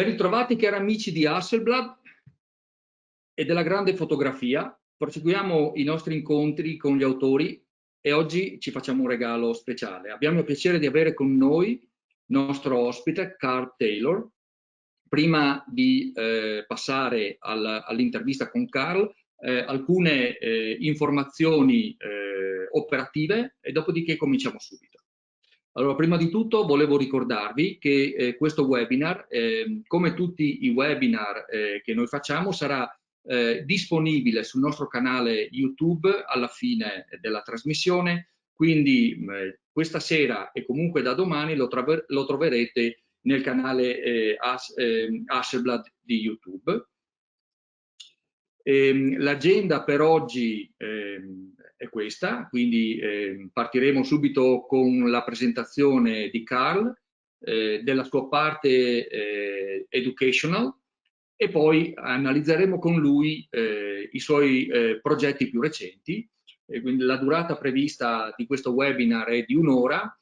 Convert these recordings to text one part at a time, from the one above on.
Ben ritrovati cari amici di Hasselblad e della grande fotografia. Proseguiamo i nostri incontri con gli autori e oggi ci facciamo un regalo speciale. Abbiamo il piacere di avere con noi il nostro ospite Karl Taylor. Prima di passare all'intervista con Karl, alcune informazioni operative e dopodiché cominciamo subito. Allora, prima di tutto volevo ricordarvi che questo webinar, come tutti i webinar che noi facciamo, sarà disponibile sul nostro canale YouTube alla fine della trasmissione, quindi questa sera e comunque da domani lo troverete nel canale Hasselblad di YouTube. L'agenda per oggi è questa, quindi partiremo subito con la presentazione di Karl, della sua parte educational, e poi analizzeremo con lui i suoi progetti più recenti. Quindi la durata prevista di questo webinar è di un'ora.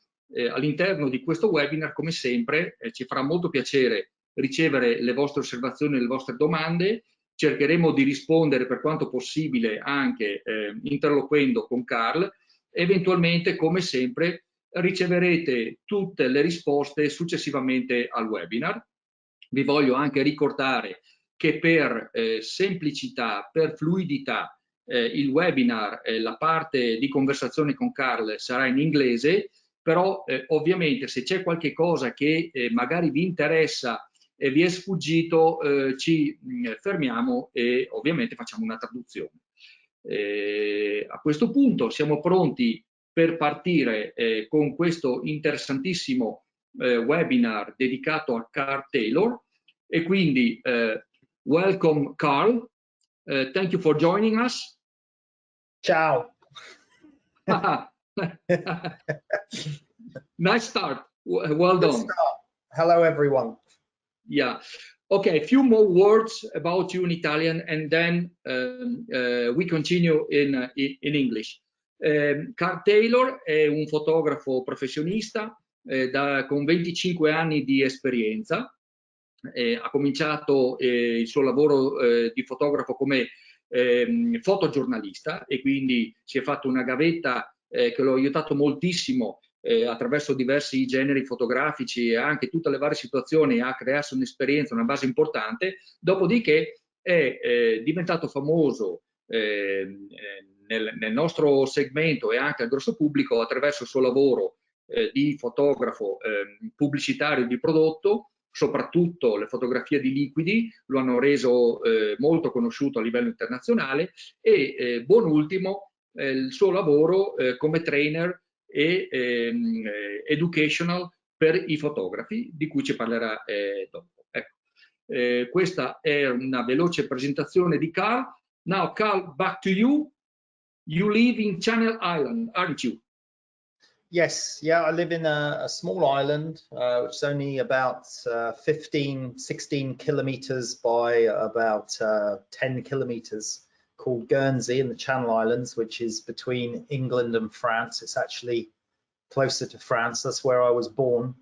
All'interno di questo webinar, come sempre, ci farà molto piacere ricevere le vostre osservazioni e le vostre domande. Cercheremo di rispondere per quanto possibile anche interloquendo con Karl. Eventualmente, come sempre, riceverete tutte le risposte successivamente al webinar. Vi voglio anche ricordare che per semplicità, per fluidità, il webinar, la parte di conversazione con Karl sarà in inglese, però ovviamente se c'è qualche cosa che magari vi interessa e vi è sfuggito, ci fermiamo e ovviamente facciamo una traduzione. A questo punto siamo pronti per partire con questo interessantissimo webinar dedicato a Karl Taylor, e quindi welcome Karl, thank you for joining us. Ciao. Nice start, well done. Good start. Hello everyone. Yeah. Okay, a few more words about you in Italian and then we continue in English. Karl Taylor è un fotografo professionista con 25 anni di esperienza. Ha cominciato il suo lavoro di fotografo come fotogiornalista e quindi si è fatto una gavetta che lo ha aiutato moltissimo attraverso diversi generi fotografici e anche tutte le varie situazioni a crearsi un'esperienza, una base importante. Dopodiché è diventato famoso nel nostro segmento e anche al grosso pubblico attraverso il suo lavoro di fotografo pubblicitario di prodotto. Soprattutto le fotografie di liquidi lo hanno reso molto conosciuto a livello internazionale e buon ultimo il suo lavoro come trainer e educational per i fotografi, di cui ci parlerà dopo. Ecco. Questa è una veloce presentazione di Karl. Now Karl, back to you. You live in Channel Island, aren't you? Yes, yeah, I live in a small island, which is only about 15, 16 kilometers by about 10 kilometers, called Guernsey in the Channel Islands, which is between England and France. It's actually closer to France. That's where I was born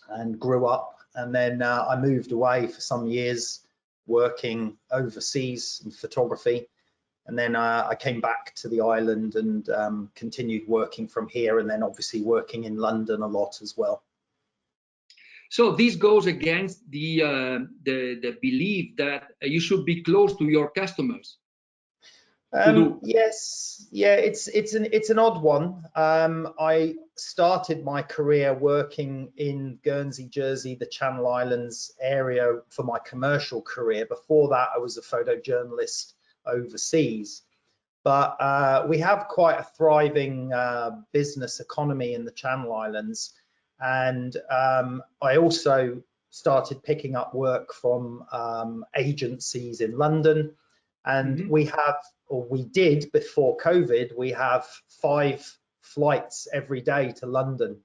and grew up. And then I moved away for some years working overseas in photography. And then I came back to the island and continued working from here, and then obviously working in London a lot as well. So this goes against the belief that you should be close to your customers. Yes, yeah, it's an odd one. I started my career working in Guernsey, Jersey, the Channel Islands area for my commercial career. Before that, I was a photojournalist overseas, but we have quite a thriving business economy in the Channel Islands, and I also started picking up work from agencies in London, and we did before COVID, we have 5 flights every day to London,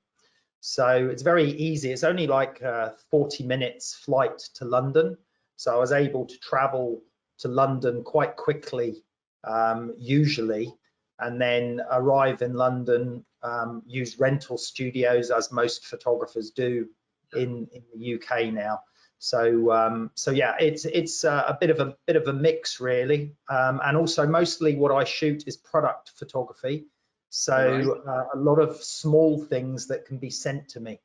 so it's very easy. It's only like 40 minutes flight to London, so I was able to travel to London quite quickly, usually, and then arrive in London, use rental studios as most photographers do in the UK now. So yeah, it's a bit of a mix really, and also mostly what I shoot is product photography. So a lot of small things that can be sent to me.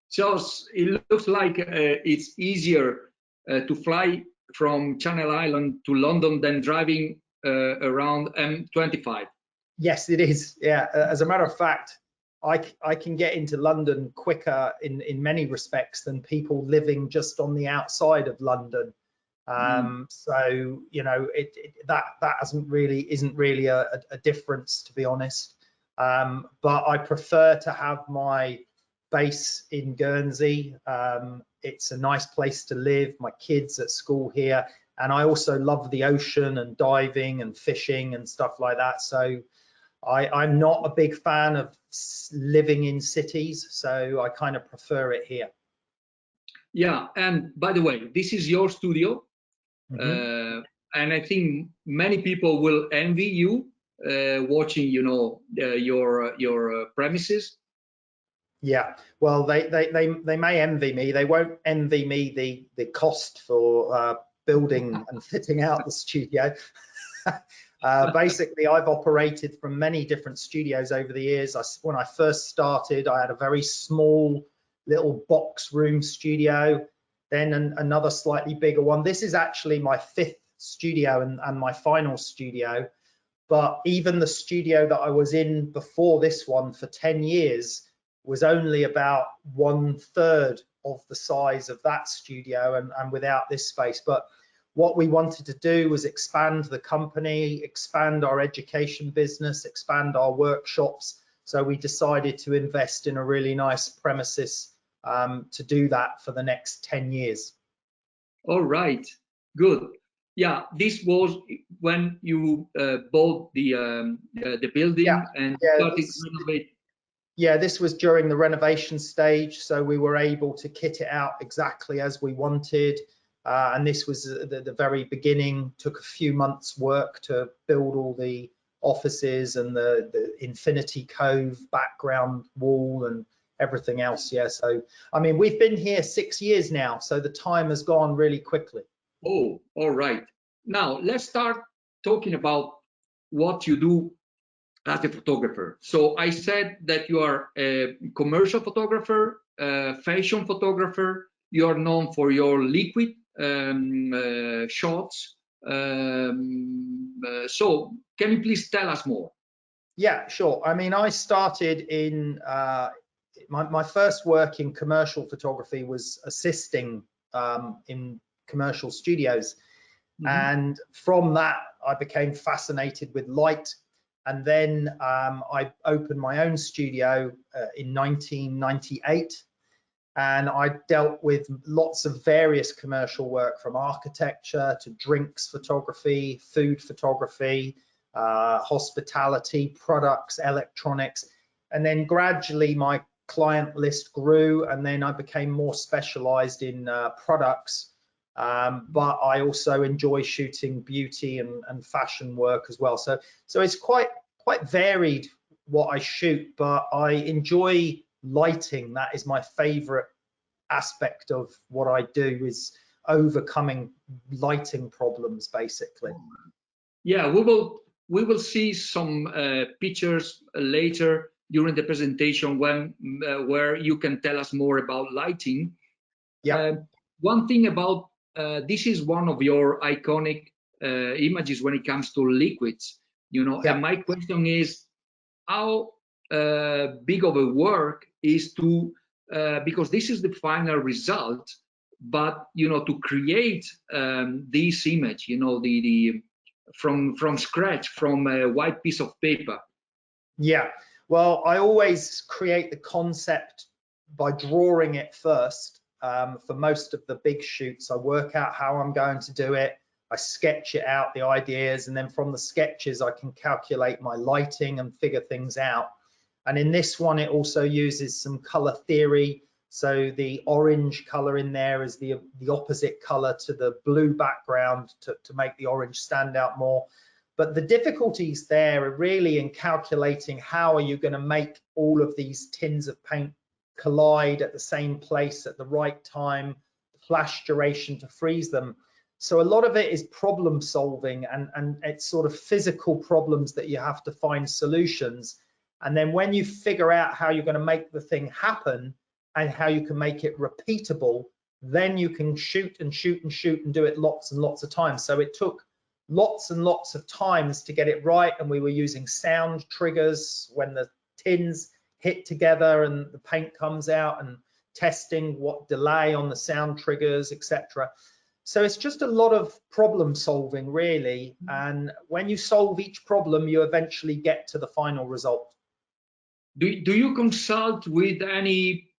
So it looks like it's easier to fly from Channel Island to London than driving around M25. Yes, it is. Yeah, as a matter of fact, I can get into London quicker in many respects than people living just on the outside of London. So you know, that isn't really a difference, to be honest. But I prefer to have my base in Guernsey. It's a nice place to live. My kids at school here, and I also love the ocean and diving and fishing and stuff like that. So I'm not a big fan of living in cities, so I kind of prefer it here. Yeah, and by the way, this is your studio, and I think many people will envy you watching, you know, your premises. Yeah, well, they may envy me. They won't envy me the cost for building and fitting out the studio. Basically, I've operated from many different studios over the years. When I first started, I had a very small little box room studio, then another slightly bigger one. This is actually my 5th studio and my final studio. But even the studio that I was in before this one for 10 years was only about 1/3 of the size of that studio and without this space. But what we wanted to do was expand the company, expand our education business, expand our workshops. So we decided to invest in a really nice premises to do that for the next 10 years. All right, good. Yeah, this was when you bought the building and started to renovate. Yeah, this was during the renovation stage, so we were able to kit it out exactly as we wanted. And this was the very beginning. Took a few months' work to build all the offices and the Infinity Cove background wall and everything else. Yeah, so I mean, we've been here 6 years now, so the time has gone really quickly. Oh, all right. Now let's start talking about what you do as a photographer. So I said that you are a commercial photographer, fashion photographer. You are known for your liquid shots. So can you please tell us more? Yeah, sure. I mean, I started in my first work in commercial photography was assisting in commercial studios. And from that, I became fascinated with light. And then I opened my own studio in 1998. And I dealt with lots of various commercial work, from architecture to drinks photography, food photography, hospitality, products, electronics. And then gradually my client list grew, and then I became more specialized in products. But I also enjoy shooting beauty and fashion work as well. So it's quite varied what I shoot, but I enjoy lighting. That is my favorite aspect of what I do, is overcoming lighting problems, basically. Yeah, we will see some pictures later during the presentation when where you can tell us more about lighting. Yeah. One thing about this is one of your iconic images when it comes to liquids, you know. Yeah. And my question is, how big of a work is to because this is the final result, but you know, to create this image, you know, the from scratch, from a white piece of paper. Yeah, well, I always create the concept by drawing it first. For most of the big shoots, I work out how I'm going to do it. I sketch it out, the ideas, and then from the sketches, I can calculate my lighting and figure things out. And in this one, it also uses some color theory. So the orange color in there is the opposite color to the blue background to make the orange stand out more. But the difficulties there are really in calculating how are you going to make all of these tins of paint collide at the same place at the right time, the flash duration to freeze them. So a lot of it is problem solving, and it's sort of physical problems that you have to find solutions. And then when you figure out how you're going to make the thing happen and how you can make it repeatable, then you can shoot and shoot and shoot and do it lots and lots of times. So it took lots and lots of times to get it right, and we were using sound triggers when the tins hit together and the paint comes out, and testing what delay on the sound triggers, etc. So it's just a lot of problem solving, really, and when you solve each problem you eventually get to the final result. Do you consult with any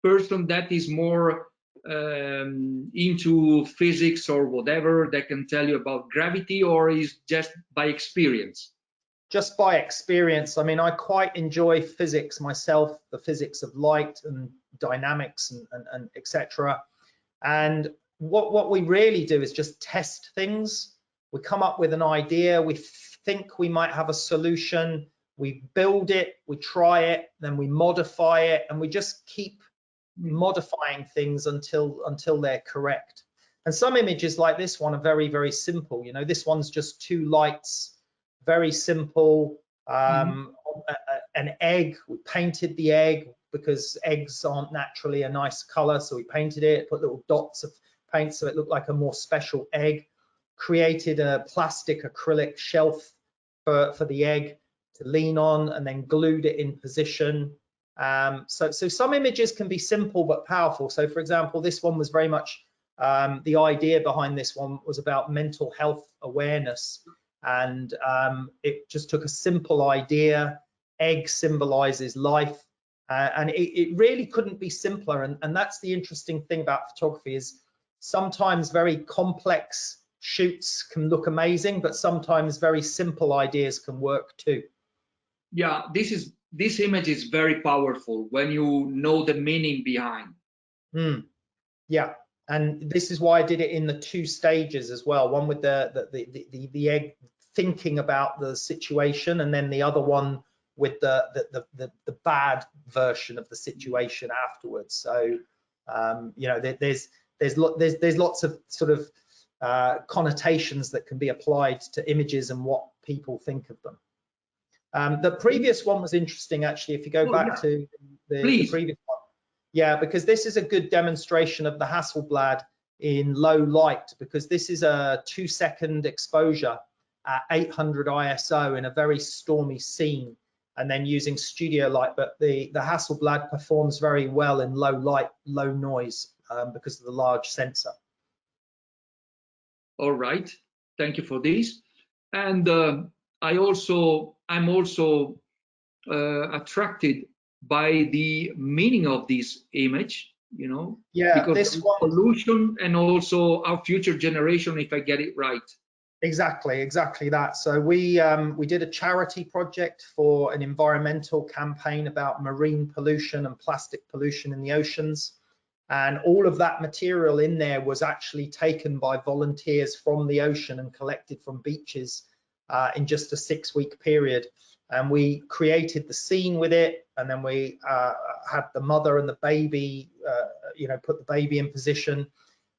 person that is more into physics or whatever, that can tell you about gravity, or is just by experience? Just by experience. I mean, I quite enjoy physics myself, the physics of light and dynamics and etc. And what we really do is just test things. We come up with an idea, we think we might have a solution, we build it, we try it, then we modify it, and we just keep modifying things until they're correct. And some images like this one are very, very simple. You know, this one's just two lights, very simple. An egg, we painted the egg because eggs aren't naturally a nice color, so we painted it, put little dots of paint so it looked like a more special egg, created a plastic acrylic shelf for the egg to lean on, and then glued it in position. So some images can be simple but powerful. So for example, this one was very much, the idea behind this one was about mental health awareness, and it just took a simple idea. Egg symbolizes life, and it really couldn't be simpler. And that's the interesting thing about photography, is sometimes very complex shoots can look amazing, but sometimes very simple ideas can work too. Yeah, this image is very powerful when you know the meaning behind. Yeah, and this is why I did it in the two stages as well. One with the egg thinking about the situation, and then the other one with the bad version of the situation afterwards. So you know, there's lots of sort of connotations that can be applied to images and what people think of them. The previous one was interesting, actually. If you go back to the previous one, yeah, because this is a good demonstration of the Hasselblad in low light, because this is a 2-second exposure at 800 ISO in a very stormy scene, and then using studio light. But the Hasselblad performs very well in low light, low noise, because of the large sensor. All right, thank you for this. And I'm also attracted by the meaning of this image, you know, yeah, because this one, pollution and also our future generation, if I get it right. Exactly that. So we did a charity project for an environmental campaign about marine pollution and plastic pollution in the oceans, and all of that material in there was actually taken by volunteers from the ocean and collected from beaches in just a 6-week period. And we created the scene with it, and then we had the mother and the baby, you know, put the baby in position,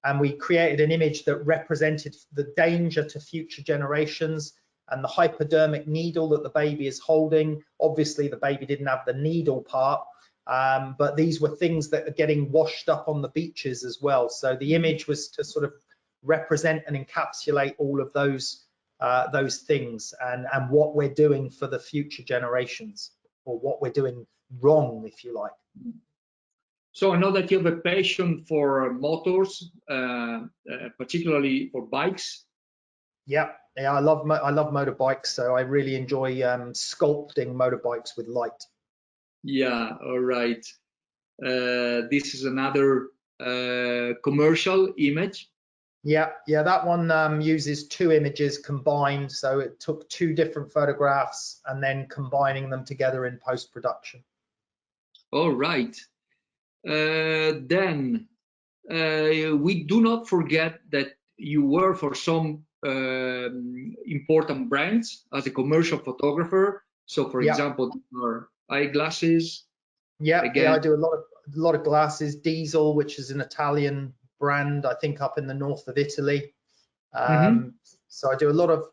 and we created an image that represented the danger to future generations and the hypodermic needle that the baby is holding. Obviously, the baby didn't have the needle part, but these were things that are getting washed up on the beaches as well. So the image was to sort of represent and encapsulate all of those things, and what we're doing for the future generations, or what we're doing wrong, if you like. So I know that you have a passion for motors, particularly for bikes. Yeah, I love motorbikes, so I really enjoy sculpting motorbikes with light. Yeah, all right. This is another commercial image. Yeah, that one uses 2 images combined, so it took 2 different photographs and then combining them together in post-production. All right. Then we do not forget that you work for some important brands as a commercial photographer. So, for example, our eyeglasses. Yeah, I do a lot of glasses. Diesel, which is an Italian brand, I think up in the north of Italy. Mm-hmm. So I do a lot of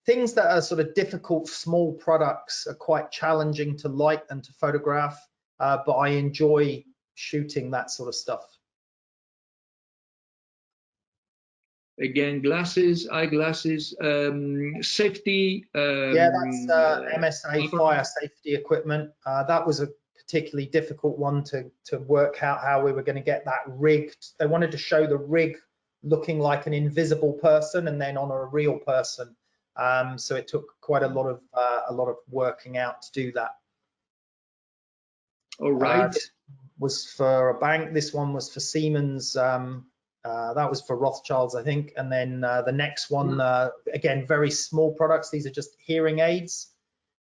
things that are sort of difficult, small products are quite challenging to light and to photograph, but I enjoy shooting that sort of stuff. Again, glasses, eyeglasses, safety. Yeah, that's MSA fire safety equipment. That was a particularly difficult one to work out how we were going to get that rigged. They wanted to show the rig looking like an invisible person and then on a real person. So it took quite a lot of working out to do that. All right. This was for a bank. This one was for Siemens. That was for Rothschilds, I think. And then the next one, again, very small products. These are just hearing aids.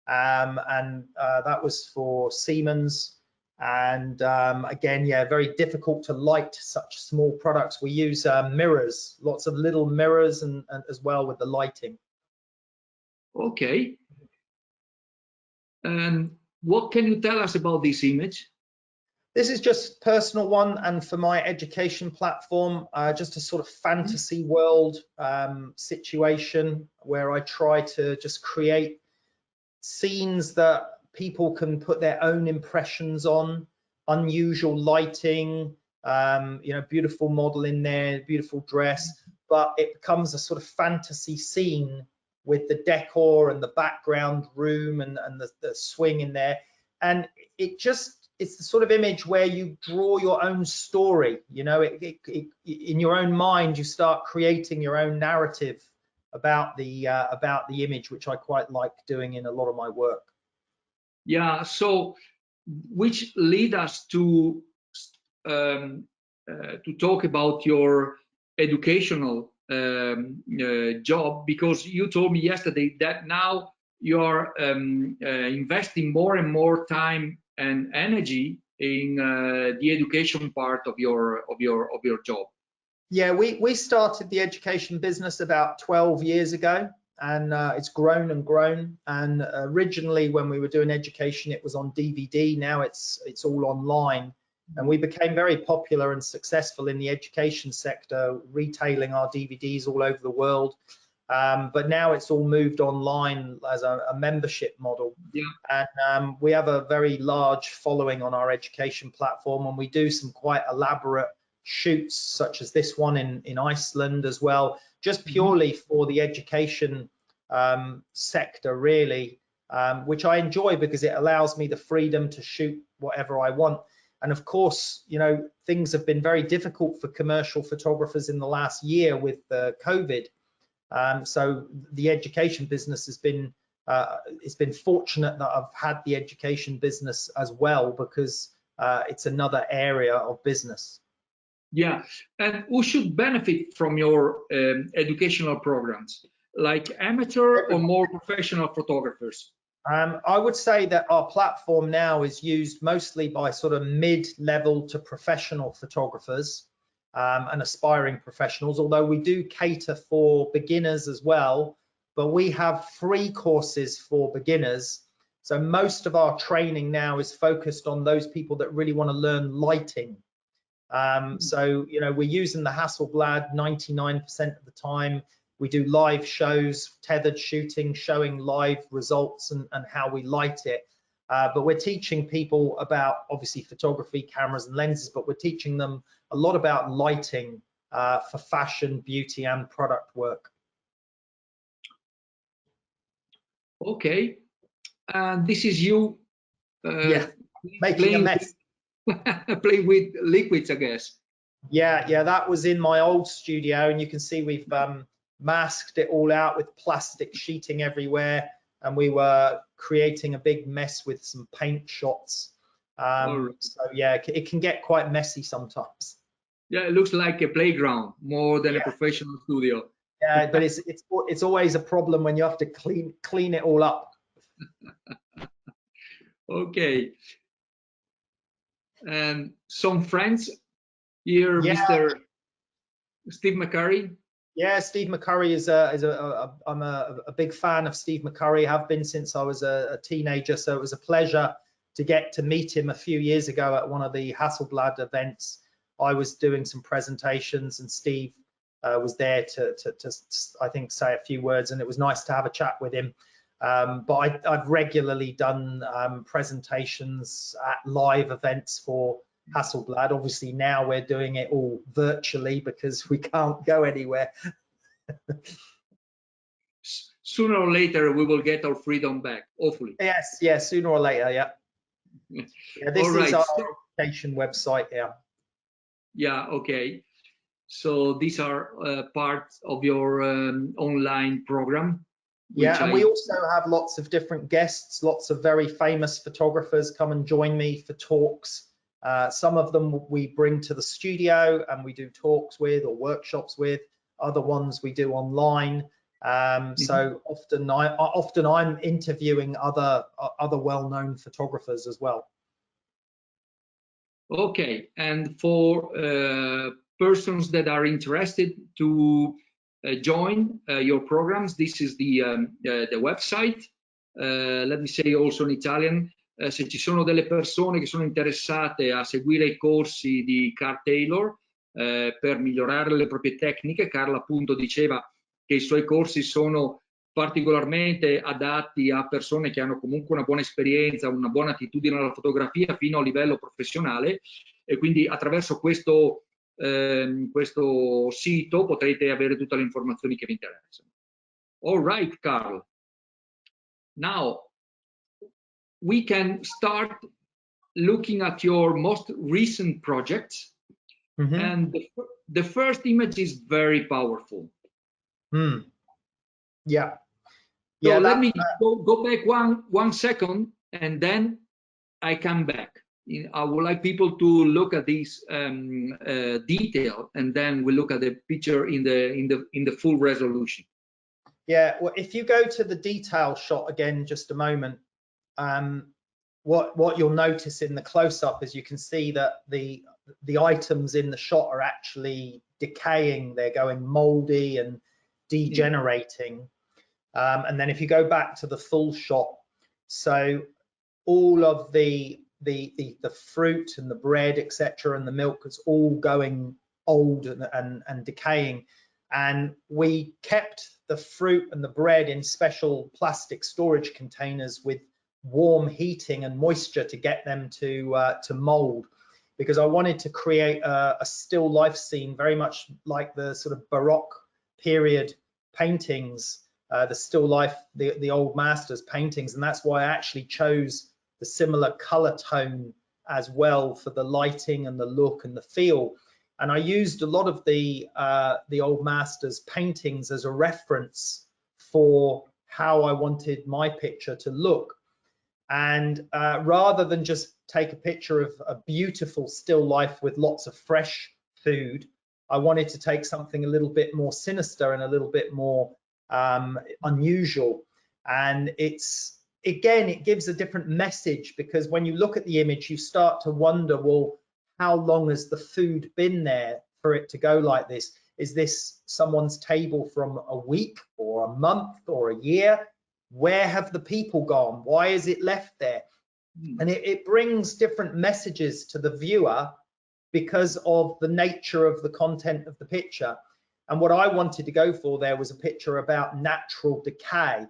And that was for Siemens. And again, yeah, very difficult to light such small products. We use mirrors, lots of little mirrors, and as well with the lighting. Okay. And what can you tell us about this image? This is just personal one, and for my education platform, just a sort of fantasy world situation where I try to just create scenes that people can put their own impressions on, unusual lighting, you know, beautiful model in there, beautiful dress, but it becomes a sort of fantasy scene with the decor and the background room and the swing in there. And it's the sort of image where you draw your own story, you know, in your own mind, you start creating your own narrative about the image, which I quite like doing in a lot of my work. Yeah, so which lead us to talk about your educational job, because you told me yesterday that now you're investing more and more time and energy in the education part of your job. Yeah, we started the education business about 12 years ago, and it's grown and grown. And originally, when we were doing education, it was on DVD. Now it's all online, and we became very popular and successful in the education sector, retailing our DVDs all over the world. But now it's all moved online as a membership model. Yeah. And we have a very large following on our education platform, and we do some quite elaborate shoots such as this one in Iceland as well, just purely for the education sector, really, which I enjoy because it allows me the freedom to shoot whatever I want. And of course, you know, things have been very difficult for commercial photographers in the last year with COVID. So the education business has been, it's been fortunate that I've had the education business as well, because it's another area of business. Yeah, and who should benefit from your educational programs, like amateur or more professional photographers? I would say that our platform now is used mostly by sort of mid-level to professional photographers and aspiring professionals, although we do cater for beginners as well, but we have free courses for beginners. So most of our training now is focused on those people that really want to learn lighting. So, you know, we're using the Hasselblad 99% of the time. We do live shows, tethered shooting, showing live results and how we light it. But we're teaching people about, obviously, photography, cameras and lenses, but we're teaching them a lot about lighting for fashion, beauty and product work. Okay, and this is you yeah, making a mess. Play with liquids, I guess. Yeah, that was in my old studio, and you can see we've masked it all out with plastic sheeting everywhere, and we were creating a big mess with some paint shots. So yeah, it can get quite messy sometimes. Yeah, it looks like a playground more than a professional studio. Yeah, but it's always a problem when you have to clean it all up. Okay. And some friends here, Mr. Steve McCurry. Yeah, Steve McCurry I'm a big fan of Steve McCurry, have been since I was a teenager. So it was a pleasure to get to meet him a few years ago at one of the Hasselblad events. I was doing some presentations, and Steve was there to I think say a few words, and it was nice to have a chat with him. But I've regularly done presentations at live events for Hasselblad. Obviously now we're doing it all virtually because we can't go anywhere. Sooner or later we will get our freedom back, hopefully. Yes, yeah, sooner or later, yeah. Yeah, this is our education website, yeah. Yeah, okay. So these are parts of your online program. Yeah, and we also have lots of different guests, lots of very famous photographers come and join me for talks. Some of them we bring to the studio and we do talks with or workshops with. Other ones we do online. So often I'm interviewing other well-known photographers as well. Okay, and for persons that are interested to join your programs, this is the website. Let me say also in Italian, se ci sono delle persone che sono interessate a seguire i corsi di Karl Taylor per migliorare le proprie tecniche. Karl appunto diceva che i suoi corsi sono particolarmente adatti a persone che hanno comunque una buona esperienza, una buona attitudine alla fotografia fino a livello professionale, e quindi attraverso questo sito potrete avere tutte le informazioni che vi interessano. All right, Karl. Now we can start looking at your most recent projects. And the first image is very powerful. Yeah. So yeah, let me go back one second, and then I come back. I would like people to look at this detail, and then we look at the picture in the full resolution. Yeah, well, if you go to the detail shot again, just a moment, what you'll notice in the close-up is you can see that the items in the shot are actually decaying. They're going moldy and degenerating. And then if you go back to the full shot, so all of the fruit and the bread, etc., and the milk is all going old and decaying. And we kept the fruit and the bread in special plastic storage containers with warm heating and moisture to get them to mold, because I wanted to create a still life scene very much like the sort of Baroque period paintings, the still life, the old masters paintings, and that's why I actually chose the similar color tone as well for the lighting and the look and the feel. And I used a lot of the old masters paintings as a reference for how I wanted my picture to look. And rather than just take a picture of a beautiful still life with lots of fresh food, I wanted to take something a little bit more sinister and a little bit more unusual. And it gives a different message, because when you look at the image, you start to wonder, well, how long has the food been there for it to go like this? Is this someone's table from a week or a month or a year? Where have the people gone? Why is it left there? And it brings different messages to the viewer because of the nature of the content of the picture. And what I wanted to go for there was a picture about natural decay.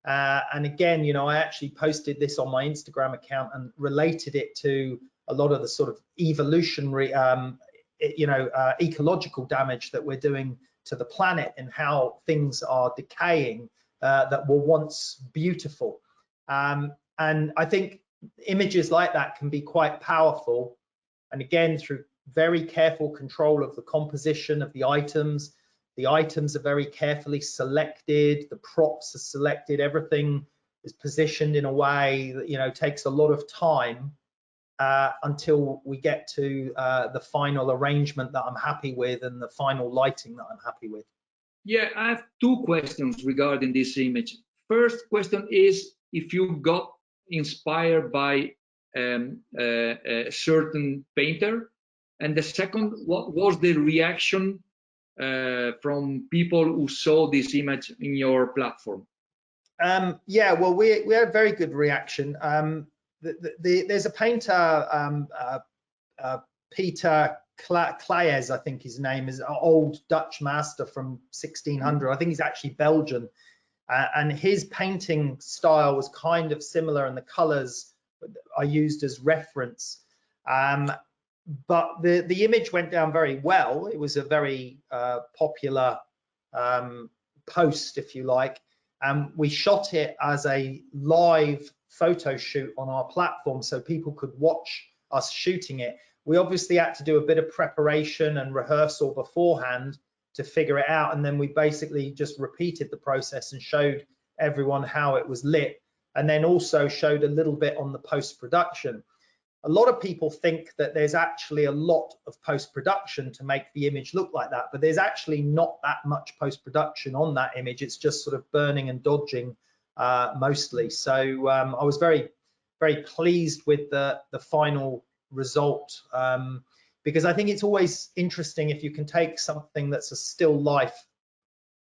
And again, you know, I actually posted this on my Instagram account and related it to a lot of the sort of evolutionary, ecological damage that we're doing to the planet, and how things are decaying that were once beautiful. And I think images like that can be quite powerful. And again, through very careful control of the composition of the items are very carefully selected, the props are selected, everything is positioned in a way that, you know, takes a lot of time until we get to the final arrangement that I'm happy with and the final lighting that I'm happy with. Yeah, I have two questions regarding this image. First question is if you got inspired by a certain painter, and the second, what was the reaction from people who saw this image in your platform? Yeah, well, we had a very good reaction. There's a painter, Peter Claes, I think his name is, an old Dutch master from 1600. I think he's actually Belgian. And his painting style was kind of similar, and the colors are used as reference. But the image went down very well. It was a very popular post, if you like. We shot it as a live photo shoot on our platform, so people could watch us shooting it. We obviously had to do a bit of preparation and rehearsal beforehand to figure it out, and then we basically just repeated the process and showed everyone how it was lit, and then also showed a little bit on the post-production. A lot of people think that there's actually a lot of post-production to make the image look like that, but there's actually not that much post-production on that image. It's just sort of burning and dodging mostly. So I was very, very pleased with the final result, because I think it's always interesting if you can take something that's a still life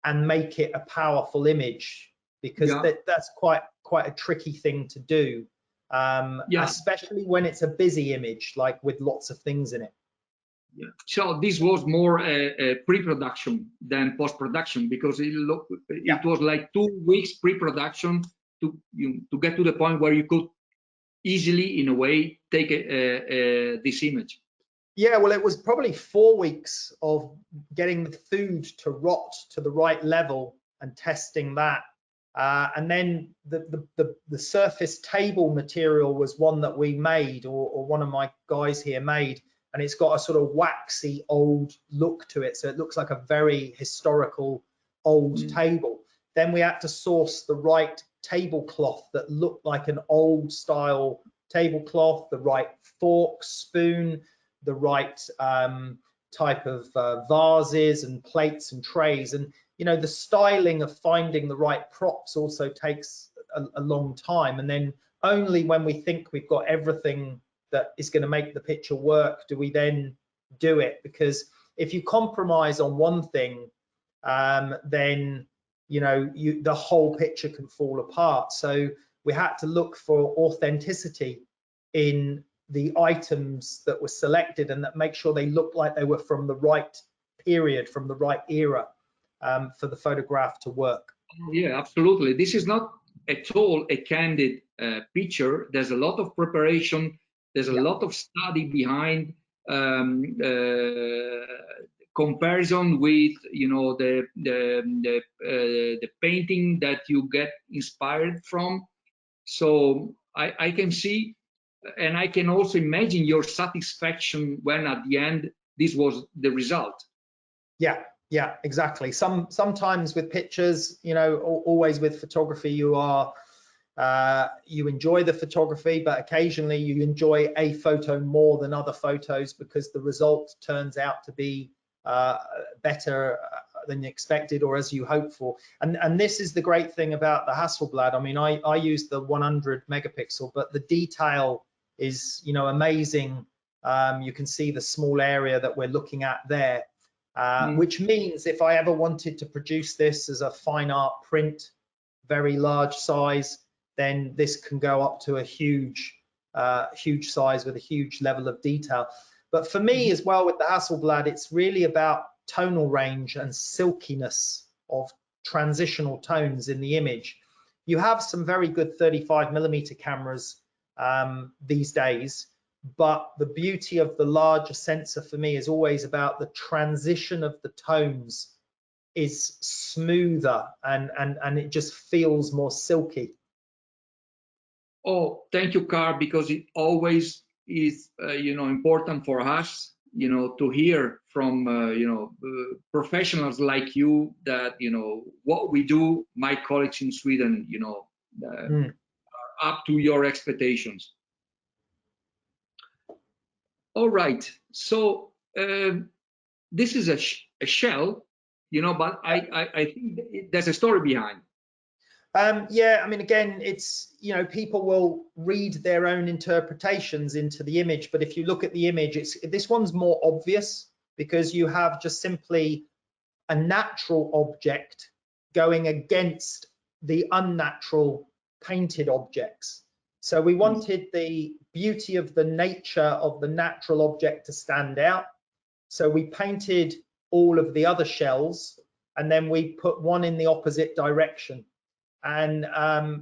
and make it a powerful image, because that's quite a tricky thing to do. Especially when it's a busy image, like with lots of things in it. Yeah. So this was more a pre-production than post-production, because it was like 2 weeks pre-production to get to the point where you could easily, in a way, take this image. Yeah, well, it was probably 4 weeks of getting the food to rot to the right level and testing that. And then the surface table material was one that we made, or one of my guys here made, and it's got a sort of waxy old look to it, so it looks like a very historical old table. Then we had to source the right tablecloth that looked like an old style tablecloth, the right fork, spoon, the right type of vases and plates and trays. And you know, the styling of finding the right props also takes a long time, and then only when we think we've got everything that is going to make the picture work do we then do it. Because if you compromise on one thing, then you know, the whole picture can fall apart. So we had to look for authenticity in the items that were selected, and that make sure they looked like they were from the right period, from the right era, for the photograph to work. Yeah, absolutely. This is not at all a candid picture. There's a lot of preparation. There's a lot of study behind, comparison with, you know, the painting that you get inspired from. So I can see, and I can also imagine your satisfaction when at the end this was the result. Yeah, exactly. Sometimes with pictures, you know, always with photography, you enjoy the photography, but occasionally you enjoy a photo more than other photos because the result turns out to be better than you expected or as you hoped for. And this is the great thing about the Hasselblad. I mean, I use the 100 megapixel, but the detail is, you know, amazing. You can see the small area that we're looking at there. Which means if I ever wanted to produce this as a fine art print, very large size, then this can go up to a huge size with a huge level of detail. But for me as well with the Hasselblad, it's really about tonal range and silkiness of transitional tones in the image. You have some very good 35mm cameras these days, but the beauty of the larger sensor for me is always about the transition of the tones is smoother and it just feels more silky. Oh, thank you, Karl, because it always is, you know, important for us, you know, to hear from, you know, professionals like you that, you know, what we do, my colleagues in Sweden, you know, are up to your expectations. All right, so this is a shell, you know, but I think there's a story behind. Yeah, I mean, again, it's, you know, people will read their own interpretations into the image, but if you look at the image, this one's more obvious because you have just simply a natural object going against the unnatural painted objects. So we wanted the beauty of the nature of the natural object to stand out, So we painted all of the other shells, and then we put one in the opposite direction. And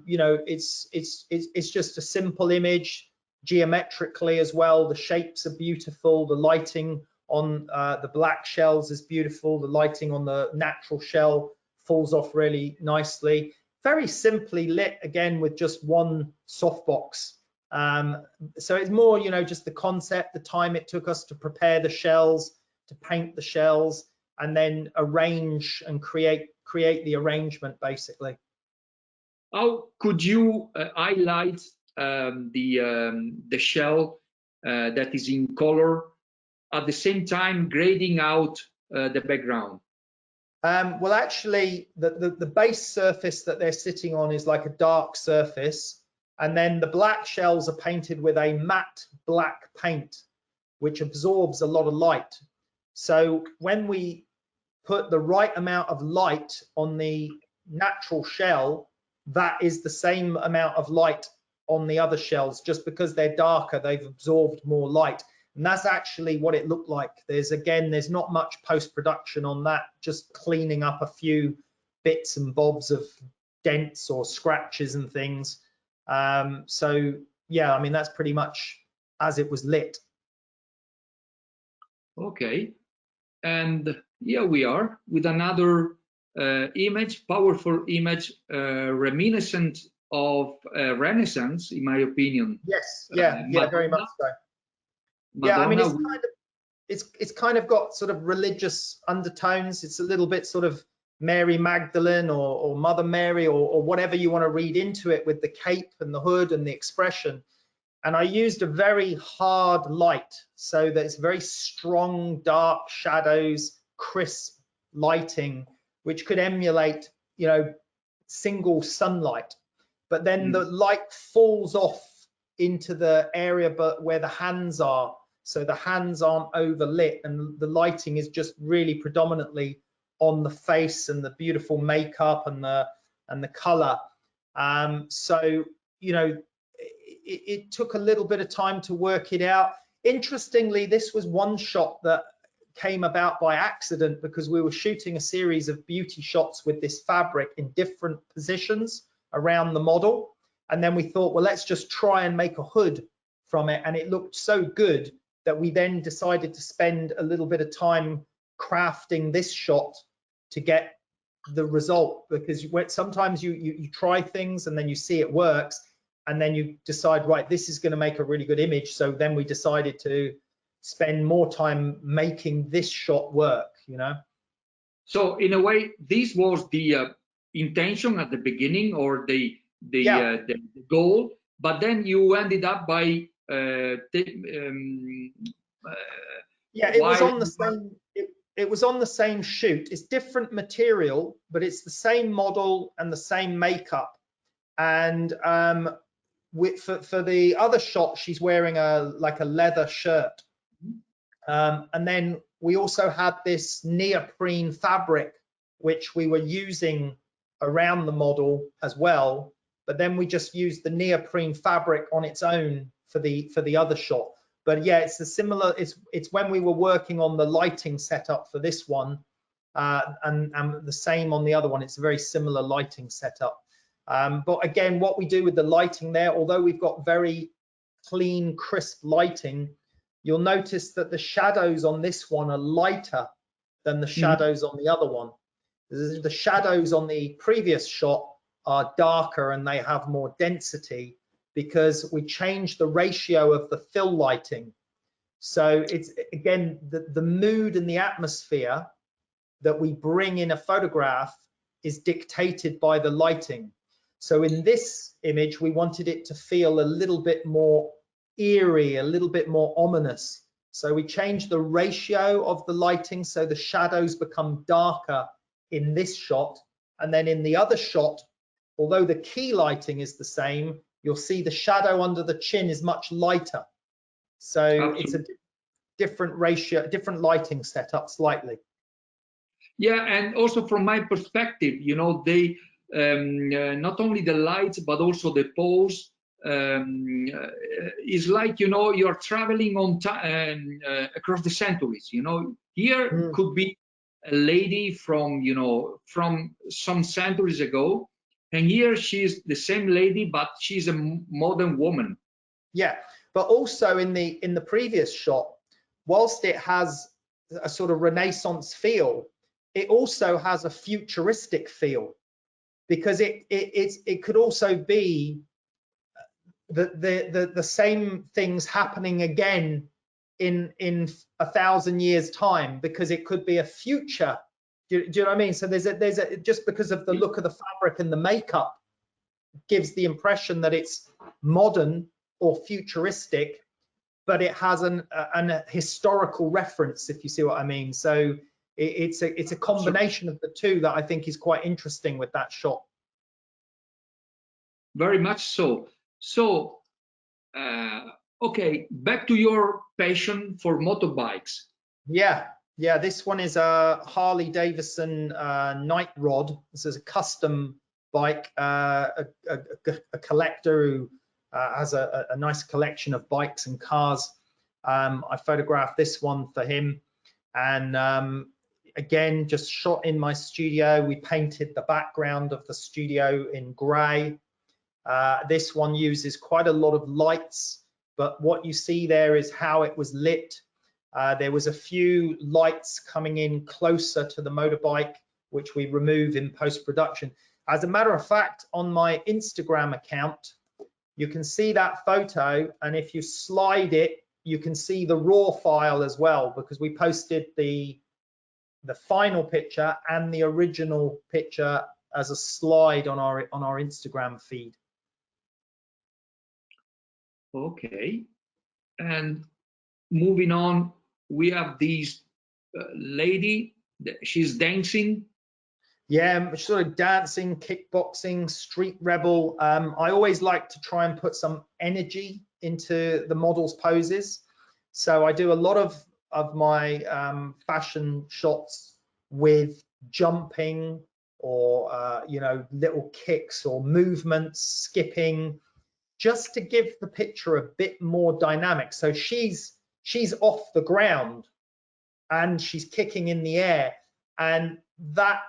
you know, it's just a simple image geometrically as well. The shapes are beautiful. The lighting on the black shells is beautiful. The lighting on the natural shell falls off really nicely. Very simply lit, again, with just one softbox. So it's more, you know, just the concept, the time it took us to prepare the shells, to paint the shells, and then arrange and create the arrangement, basically. How could you highlight the shell that is in color, at the same time grading out the background? Well, actually, the base surface that they're sitting on is like a dark surface, and then the black shells are painted with a matte black paint, which absorbs a lot of light. So when we put the right amount of light on the natural shell, that is the same amount of light on the other shells. Just because they're darker, they've absorbed more light. And that's actually what it looked like. There's not much post-production on that, just cleaning up a few bits and bobs of dents or scratches and things. So yeah, I mean, that's pretty much as it was lit. Okay, and here we are with another image, powerful image, reminiscent of Renaissance, in my opinion. Yes, yeah, very much so. Madonna, yeah, I mean, it's kind of got sort of religious undertones. It's a little bit sort of Mary Magdalene or Mother Mary or whatever you want to read into it, with the cape and the hood and the expression. And I used a very hard light, so that it's very strong, dark shadows, crisp lighting, which could emulate, you know, single sunlight. But then the light falls off into the area but where the hands are, so the hands aren't overlit, and the lighting is just really predominantly on the face and the beautiful makeup and the color. So, you know, it took a little bit of time to work it out. Interestingly, this was one shot that came about by accident, because we were shooting a series of beauty shots with this fabric in different positions around the model. And then we thought, well, let's just try and make a hood from it. And it looked so good that we then decided to spend a little bit of time crafting this shot to get the result, because sometimes you try things and then you see it works, and then you decide, right, this is going to make a really good image. So then we decided to spend more time making this shot work, you know. So in a way, this was the intention at the beginning, or the goal, but then you ended up by it was on the same. It was on the same shoot. It's different material, but it's the same model and the same makeup. And for the other shot, she's wearing like a leather shirt. And then we also had this neoprene fabric, which we were using around the model as well. But then we just used the neoprene fabric on its own for the other shot. But yeah, it's a similar. It's when we were working on the lighting setup for this one, and the same on the other one. It's a very similar lighting setup. But again, what we do with the lighting there, although we've got very clean, crisp lighting, you'll notice that the shadows on this one are lighter than the shadows on the other one. The shadows on the previous shot are darker and they have more density, because we changed the ratio of the fill lighting. So it's, again, the mood and the atmosphere that we bring in a photograph is dictated by the lighting. So in this image, we wanted it to feel a little bit more eerie, a little bit more ominous. So we changed the ratio of the lighting, so the shadows become darker in this shot. And then in the other shot, although the key lighting is the same, you'll see the shadow under the chin is much lighter. So absolutely. It's a different ratio, different lighting setup slightly. Yeah, and also from my perspective, you know, they not only the lights but also the pose is like, you know, you're traveling on across the centuries. You know, Here could be a lady from, you know, from some centuries ago, and here she's the same lady, but she's a modern woman. Yeah, but also in the previous shot, whilst it has a sort of Renaissance feel, it also has a futuristic feel, because it could also be the same things happening again in 1,000 years time, because it could be a future. Do you know what I mean? So there's a just because of the look of the fabric and the makeup gives the impression that it's modern or futuristic, but it has an historical reference, if you see what I mean. So it's a combination of the two that I think is quite interesting with that shot. Very much so. So, okay, back to your passion for motorbikes. Yeah, this one is a Harley Davidson Night Rod. This is a custom bike, a collector who has a nice collection of bikes and cars. I photographed this one for him, and again, just shot in my studio. We painted the background of the studio in grey. This one uses quite a lot of lights, but what you see there is how it was lit. There was a few lights coming in closer to the motorbike, which we remove in post-production. As a matter of fact, on my Instagram account, you can see that photo, and if you slide it, you can see the raw file as well, because we posted the final picture and the original picture as a slide on our Instagram feed. Okay, and moving on, we have this lady. She's dancing. Yeah, sort of dancing, kickboxing, street rebel. I always like to try and put some energy into the model's poses. So I do a lot of my fashion shots with jumping or you know, little kicks or movements, skipping, just to give the picture a bit more dynamic. So she's off the ground and she's kicking in the air, and that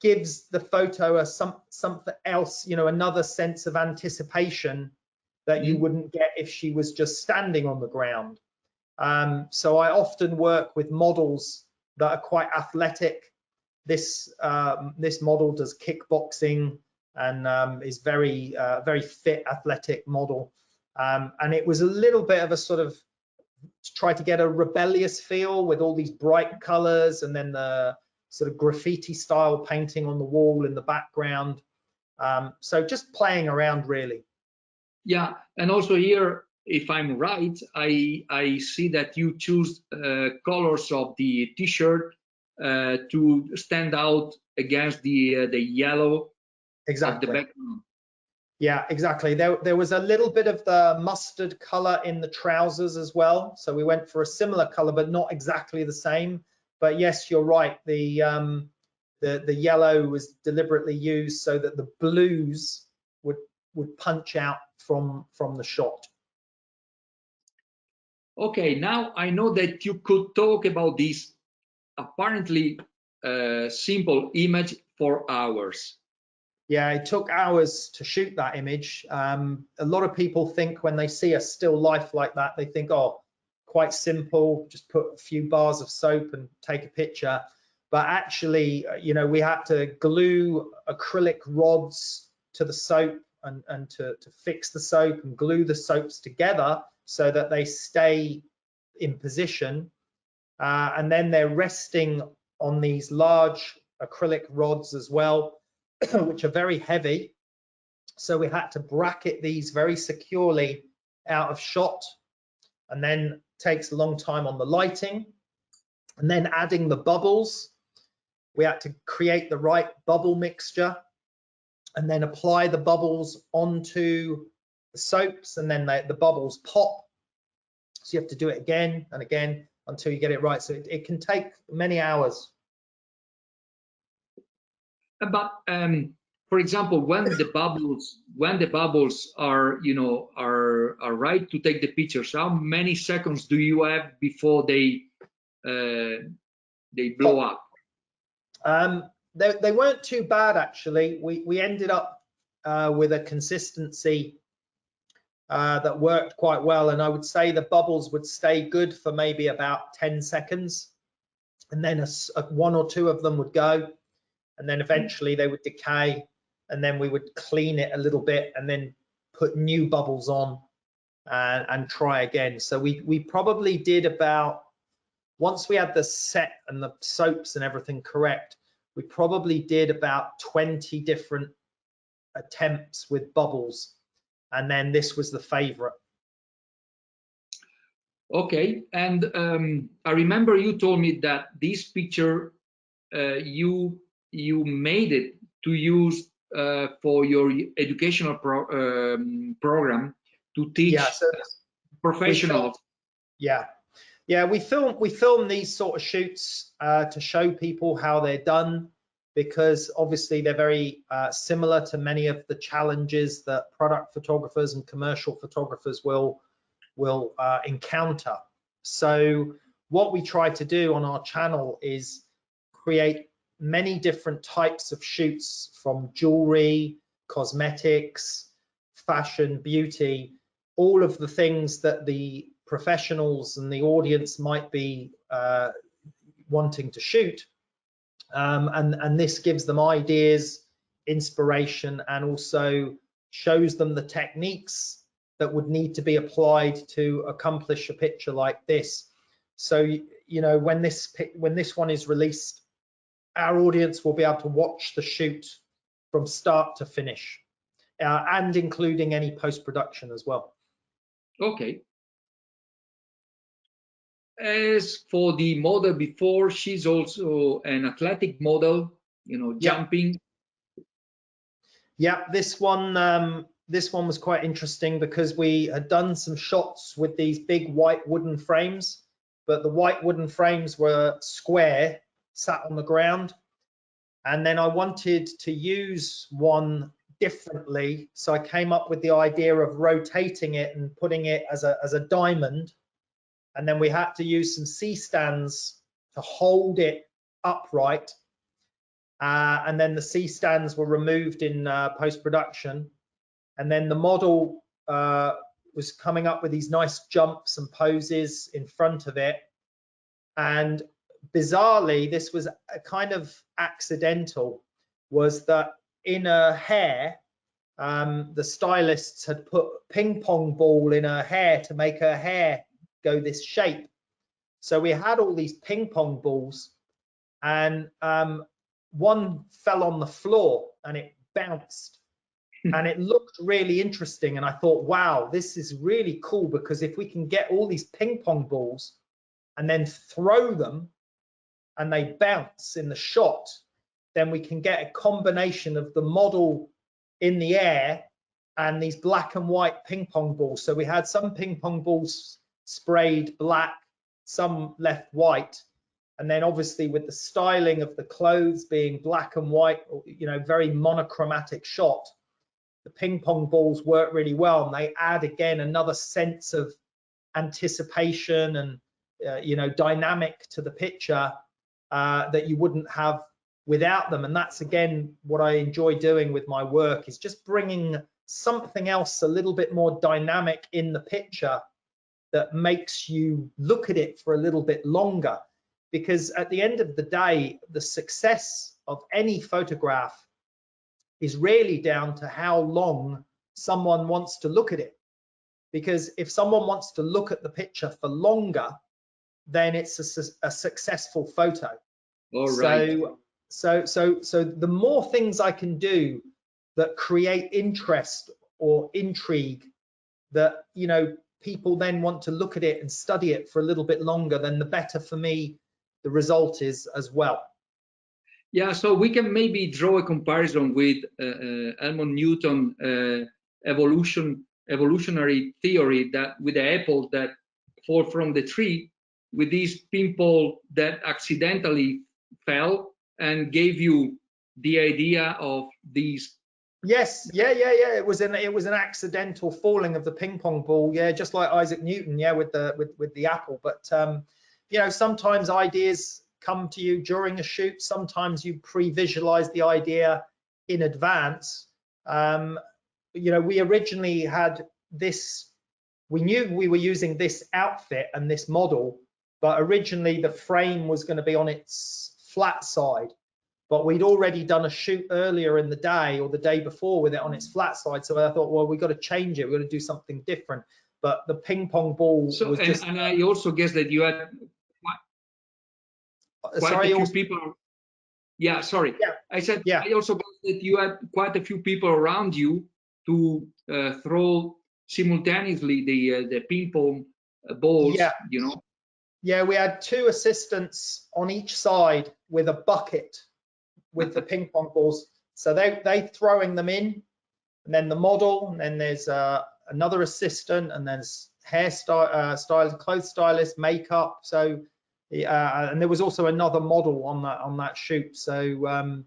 gives the photo something else, you know, another sense of anticipation that you wouldn't get if she was just standing on the ground. So I often work with models that are quite athletic. This model does kickboxing and is very fit, athletic model. And it was a little bit of a sort of try to get a rebellious feel with all these bright colors, and then the sort of graffiti style painting on the wall in the background. So just playing around, really. Yeah, and also here, if I'm right, I see that you choose colors of the t-shirt to stand out against the yellow of the background. Yeah, exactly. There was a little bit of the mustard color in the trousers as well. So we went for a similar color, but not exactly the same. But yes, you're right. The yellow was deliberately used so that the blues would punch out from the shot. Okay, now I know that you could talk about this apparently simple image for hours. Yeah, it took hours to shoot that image. A lot of people think when they see a still life like that, they think, oh, quite simple, just put a few bars of soap and take a picture. But actually, you know, we had to glue acrylic rods to the soap and to fix the soap and glue the soaps together so that they stay in position. And then they're resting on these large acrylic rods as well, which are very heavy. So we had to bracket these very securely out of shot, and then takes a long time on the lighting. And then adding the bubbles, we had to create the right bubble mixture and then apply the bubbles onto the soaps, and then the bubbles pop. So you have to do it again and again until you get it right. So it can take many hours. But for example, when the bubbles are, you know, are right to take the pictures, how many seconds do you have before they they blow up? They weren't too bad, actually. We ended up with a consistency that worked quite well, and I would say the bubbles would stay good for maybe about 10 seconds, and then one or two of them would go, and then eventually they would decay, and then we would clean it a little bit and then put new bubbles on and try again. So we probably did about, once we had the set and the soaps and everything correct, we probably did about 20 different attempts with bubbles, and then this was the favorite. Okay, and I remember you told me that this picture you made it to use for your educational program to teach, yeah, so professionals. We film these sort of shoots to show people how they're done, because obviously they're very similar to many of the challenges that product photographers and commercial photographers will encounter. So what we try to do on our channel is create many different types of shoots, from jewelry, cosmetics, fashion, beauty, all of the things that the professionals and the audience might be wanting to shoot, and this gives them ideas, inspiration, and also shows them the techniques that would need to be applied to accomplish a picture like this. So you know, when this one is released, our audience will be able to watch the shoot from start to finish, and including any post-production as well. Okay. As for the model before, she's also an athletic model, you know, jumping. Yeah, this one was quite interesting because we had done some shots with these big white wooden frames, but the white wooden frames were square, sat on the ground, and then I wanted to use one differently, so I came up with the idea of rotating it and putting it as a diamond, and then we had to use some C-stands to hold it upright, and then the C-stands were removed in post-production, and then the model was coming up with these nice jumps and poses in front of it. And bizarrely, this was a kind of accidental, was that in her hair, the stylists had put a ping pong ball in her hair to make her hair go this shape. So we had all these ping pong balls, and one fell on the floor and it bounced, and it looked really interesting. And I thought, wow, this is really cool, because if we can get all these ping pong balls and then throw them and they bounce in the shot, then we can get a combination of the model in the air and these black and white ping pong balls. So we had some ping pong balls sprayed black, some left white, and then obviously with the styling of the clothes being black and white, you know, very monochromatic shot, the ping pong balls work really well, and they add again another sense of anticipation and you know, dynamic to the picture that you wouldn't have without them. And that's again what I enjoy doing with my work, is just bringing something else a little bit more dynamic in the picture that makes you look at it for a little bit longer. Because at the end of the day, the success of any photograph is really down to how long someone wants to look at it. Because if someone wants to look at the picture for longer, then it's a successful photo. All right. So the more things I can do that create interest or intrigue, that, you know, people then want to look at it and study it for a little bit longer, then the better for me the result is as well. Yeah, so we can maybe draw a comparison with Helmut Newton evolutionary theory, that with the apple that fall from the tree, with these pimple that accidentally fell and gave you the idea of these. Yes, yeah. It was an accidental falling of the ping pong ball. Yeah, just like Isaac Newton. Yeah, with the apple. But you know, sometimes ideas come to you during a shoot. Sometimes you pre-visualize the idea in advance. You know, we originally had this, we knew we were using this outfit and this model, but originally the frame was going to be on its flat side. But we'd already done a shoot earlier in the day or the day before with it on its flat side. So I thought, well, we've got to change it. We've got to do something different. But the ping pong ball was just... And I also guess that you had quite a few people. Yeah, sorry. Yeah. I said, yeah. I also guess that you had quite a few people around you to throw simultaneously the ping pong balls, Yeah. you know? Yeah, we had 2 assistants on each side with a bucket with the ping pong balls. So they throwing them in, and then the model, and then there's another assistant, and then hairstyle, stylist, clothes stylist, makeup. So, and there was also another model on that shoot. So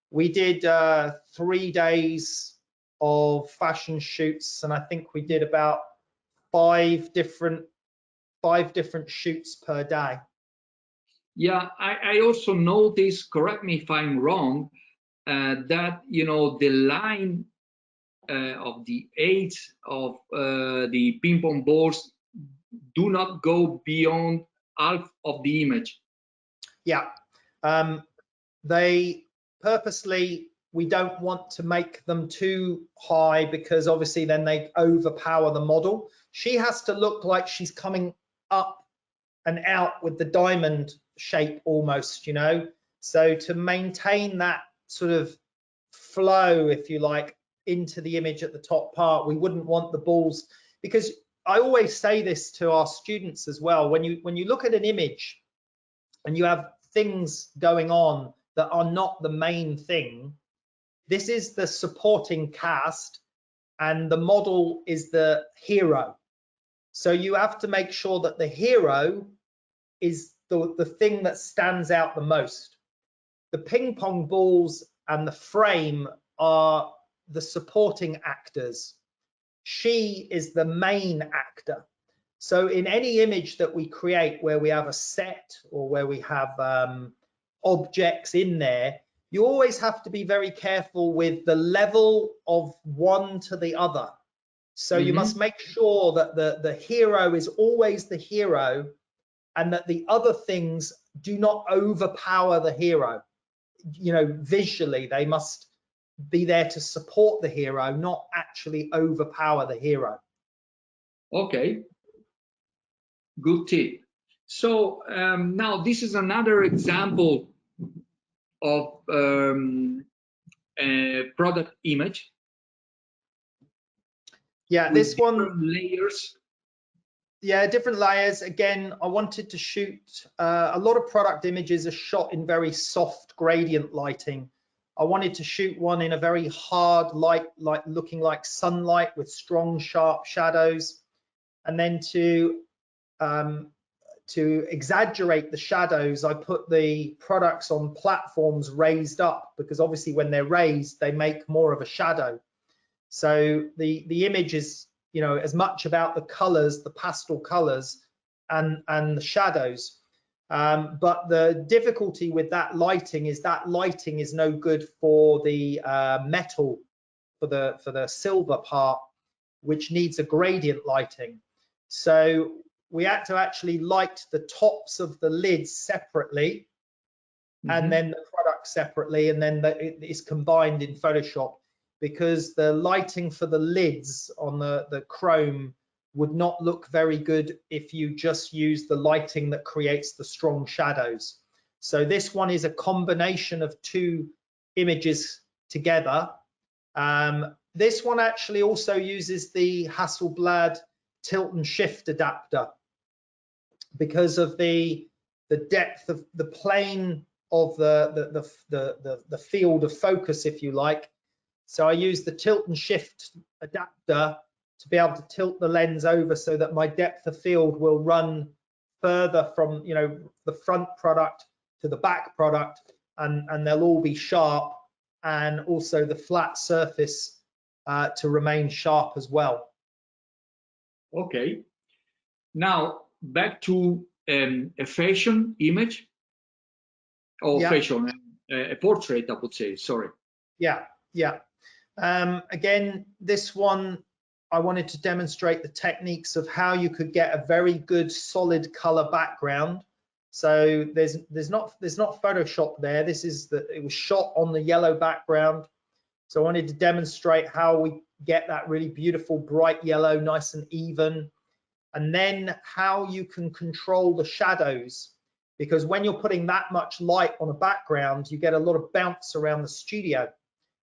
we did 3 days of fashion shoots, and I think we did about 5 different shoots per day. Yeah, I also noticed, correct me if I'm wrong, that, you know, the line of the age of the ping pong balls do not go beyond half of the image. Yeah, they purposely, we don't want to make them too high because obviously then they overpower the model. She has to look like she's coming up and out with the diamond shape almost, you know. So to maintain that sort of flow, if you like, into the image at the top part, we wouldn't want the balls, because I always say this to our students as well, when you look at an image and you have things going on that are not the main thing, this is the supporting cast and the model is the hero. So you have to make sure that the hero is the thing that stands out the most. The ping pong balls and the frame are the supporting actors. She is the main actor. So in any image that we create where we have a set or where we have objects in there, you always have to be very careful with the level of one to the other. So you must make sure that the hero is always the hero and that the other things do not overpower the hero. You know, visually, they must be there to support the hero, not actually overpower the hero. Okay, good tip. So now this is another example of a product image. Yeah, this one, layers. Yeah, different layers. Again, I wanted to shoot a lot of product images are shot in very soft gradient lighting. I wanted to shoot one in a very hard light, like looking like sunlight with strong, sharp shadows, and then to exaggerate the shadows, I put the products on platforms raised up, because obviously when they're raised, they make more of a shadow. So the image is, you know, as much about the colors, the pastel colors, and the shadows. But the difficulty with that lighting is no good for the metal, for the silver part, which needs a gradient lighting. So we had to actually light the tops of the lids separately, and then the product separately, and then it is combined in Photoshop, because the lighting for the lids on the chrome would not look very good if you just use the lighting that creates the strong shadows. So this one is a combination of 2 images together. This one actually also uses the Hasselblad tilt and shift adapter because of the depth of the plane of the field of focus, if you like. So I use the tilt and shift adapter to be able to tilt the lens over so that my depth of field will run further from, you know, the front product to the back product, and they'll all be sharp, and also the flat surface to remain sharp as well. Okay. Now back to a fashion image. or Yeah. fashion, a portrait, I would say, sorry. Yeah, yeah. Again, this one, I wanted to demonstrate the techniques of how you could get a very good solid color background. So there's not Photoshop there. It was shot on the yellow background. So I wanted to demonstrate how we get that really beautiful bright yellow, nice and even. And then how you can control the shadows, because when you're putting that much light on a background, you get a lot of bounce around the studio,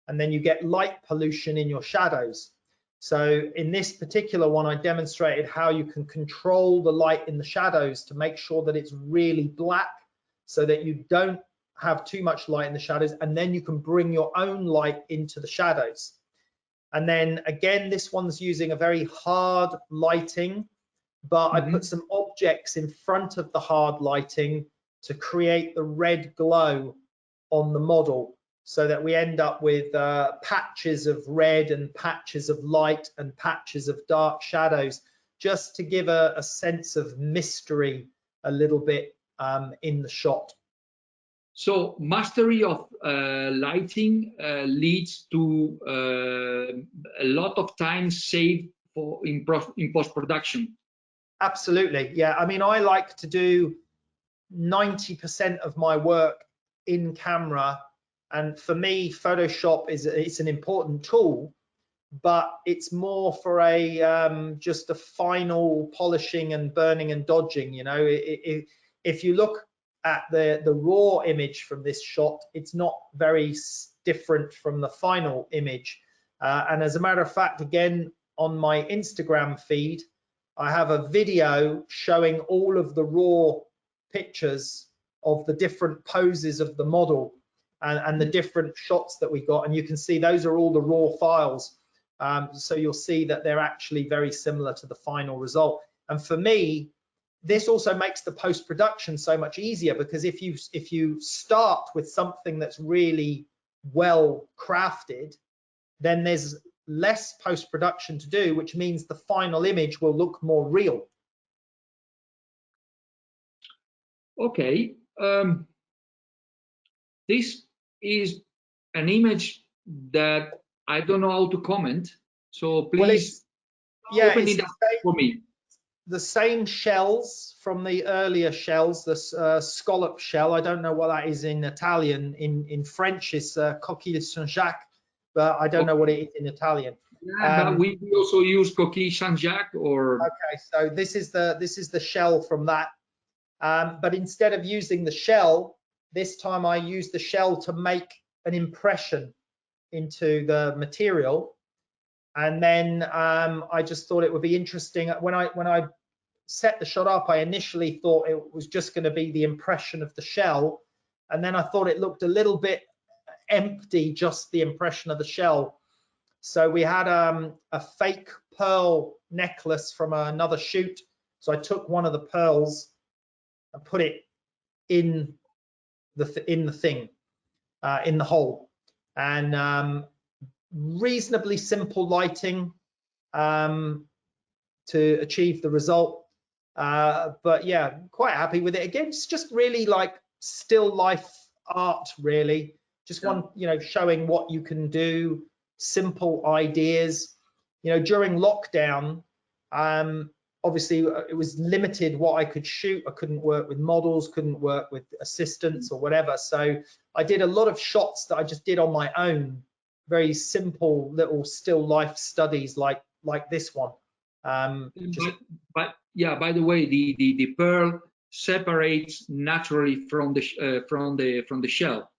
and then you get light pollution in your shadows. So in this particular one, I demonstrated how you can control the light in the shadows to make sure that it's really black, so that you don't have too much light in the shadows, and then you can bring your own light into the shadows. And then again, this one's using a very hard lighting, but I put some objects in front of the hard lighting to create the red glow on the model, so that we end up with patches of red and patches of light and patches of dark shadows, just to give a sense of mystery a little bit in the shot. So mastery of lighting leads to a lot of time saved in post-production. Absolutely, yeah. I mean, I like to do 90% of my work in camera, and for me, Photoshop it's an important tool, but it's more for just a final polishing and burning and dodging. You know, if you look at the raw image from this shot, it's not very different from the final image. And as a matter of fact, again, on my Instagram feed, I have a video showing all of the raw pictures of the different poses of the model and the different shots that we got. And you can see those are all the raw files. So you'll see that they're actually very similar to the final result. And for me, this also makes the post-production so much easier, because if you start with something that's really well crafted, then there's less post-production to do, which means the final image will look more real. Okay, this is an image that I don't know how to comment, so please open it up for me. The same shells from the earlier shells, the scallop shell. I don't know what that is in Italian. In French, it's coquille Saint-Jacques, but I don't know what it is in Italian. Yeah, but we also use coquille Saint-Jacques or. Okay, so this is the shell from that. But instead of using the shell, this time I used the shell to make an impression into the material. And then I just thought it would be interesting. When I set the shot up, I initially thought it was just going to be the impression of the shell, and then I thought it looked a little bit empty, just the impression of the shell. So we had a fake pearl necklace from another shoot. So I took one of the pearls and put it in the thing, in the hole, and reasonably simple lighting to achieve the result. But yeah, quite happy with it. Again, it's just really like still life art, really. Just one, showing what you can do, simple ideas. During lockdown, obviously it was limited what I could shoot. I couldn't work with models, couldn't work with assistants or whatever. So I did a lot of shots that I just did on my own, very simple little still life studies like this one. But yeah, by the way, the pearl separates naturally from the shell.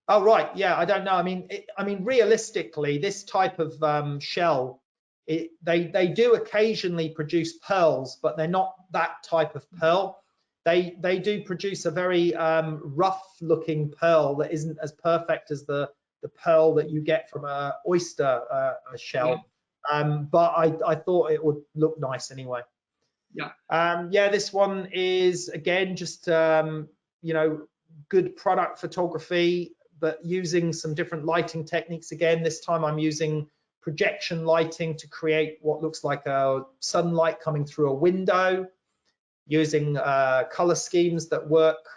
Oh right, yeah, I don't know. I mean, realistically, this type of shell, they do occasionally produce pearls, but they're not that type of pearl. They do produce a very rough-looking pearl that isn't as perfect as the pearl that you get from a oyster shell. Yeah. But I thought it would look nice anyway. Yeah. Yeah, this one is again just good product photography, but using some different lighting techniques. Again, this time I'm using projection lighting to create what looks like a sunlight coming through a window, using color schemes that work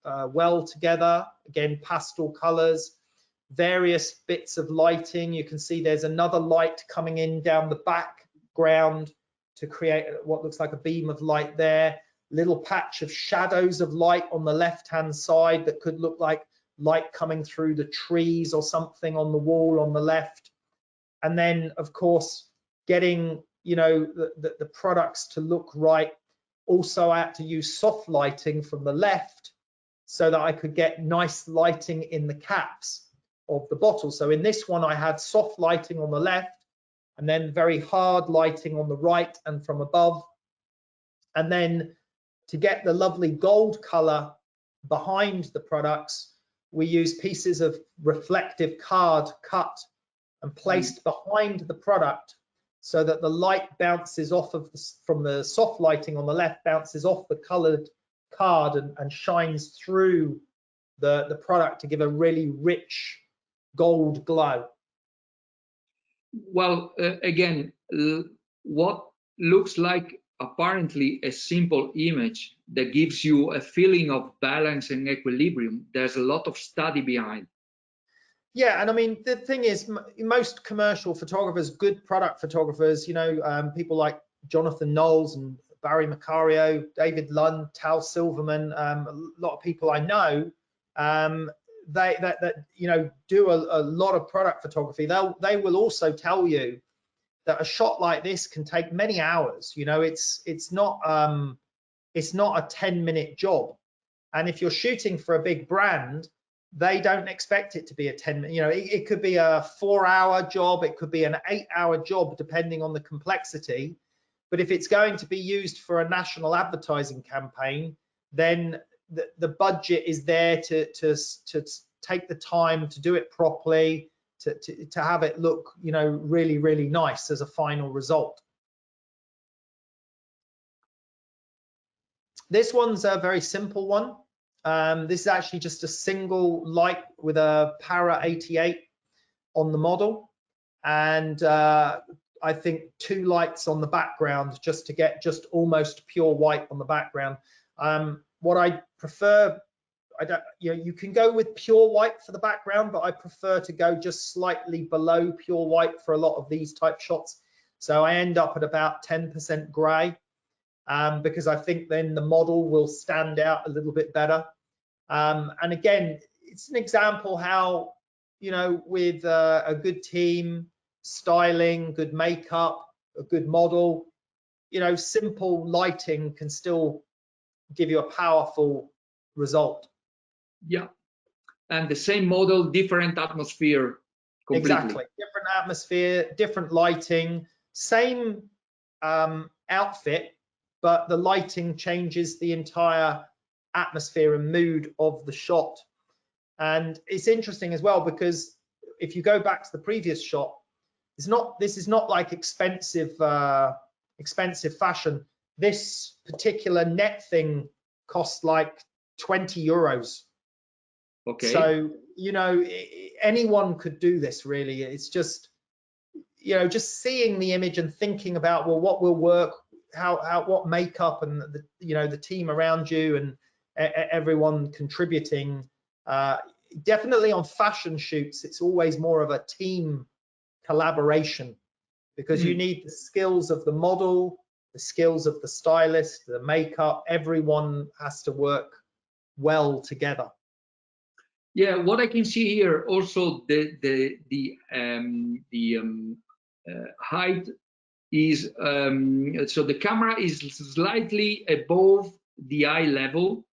well together. Again, pastel colors, various bits of lighting. You can see there's another light coming in down the background to create what looks like a beam of light there. Little patch of shadows of light on the left-hand side that could look like light coming through the trees or something on the wall on the left. And then, of course, getting, you know, the products to look right. Also, I had to use soft lighting from the left so that I could get nice lighting in the caps of the bottle. So in this one, I had soft lighting on the left and then very hard lighting on the right and from above. And then to get the lovely gold color behind the products, we use pieces of reflective card cut and placed behind the product so that the light bounces off of from the soft lighting on the left, bounces off the colored card and shines through the product to give a really rich gold glow. Well, again, what looks like apparently a simple image that gives you a feeling of balance and equilibrium, there's a lot of study behind. Yeah, and I mean, the thing is, most commercial photographers, good product photographers, you know, people like Jonathan Knowles and Barry Macario, David Lund, Tal Silverman, a lot of people I know, that you know, do a lot of product photography. They will also tell you that a shot like this can take many hours. You know, it's not a 10-minute job. And if you're shooting for a big brand, they don't expect it to be a 10-minute, you know, it could be a 4-hour job, it could be an 8-hour job, depending on the complexity. But if it's going to be used for a national advertising campaign, then the budget is there to take the time to do it properly, to have it look, you know, really, really nice as a final result. This one's a very simple one. This is actually just a single light with a Para 88 on the model, and I think 2 lights on the background just to get just almost pure white on the background. What I prefer, you know, you can go with pure white for the background, but I prefer to go just slightly below pure white for a lot of these type shots. So I end up at about 10% gray. Because I think then the model will stand out a little bit better. And again, it's an example how, you know, with a good team, styling, good makeup, a good model, you know, simple lighting can still give you a powerful result. Yeah, and the same model, different atmosphere completely. Exactly, different atmosphere, different lighting, same outfit, but the lighting changes the entire atmosphere and mood of the shot. And it's interesting as well, because if you go back to the previous shot, this is not like expensive fashion. This particular net thing cost like 20 euros. Okay. So, you know, anyone could do this really. It's just, you know, just seeing the image and thinking about, well, what will work, what makeup and the, you know, the team around you and everyone contributing. Definitely on fashion shoots, it's always more of a team collaboration, because you need the skills of the model, the skills of the stylist, the makeup. Everyone has to work well together. Yeah, what I can see here also, the height is so the camera is slightly above the eye level,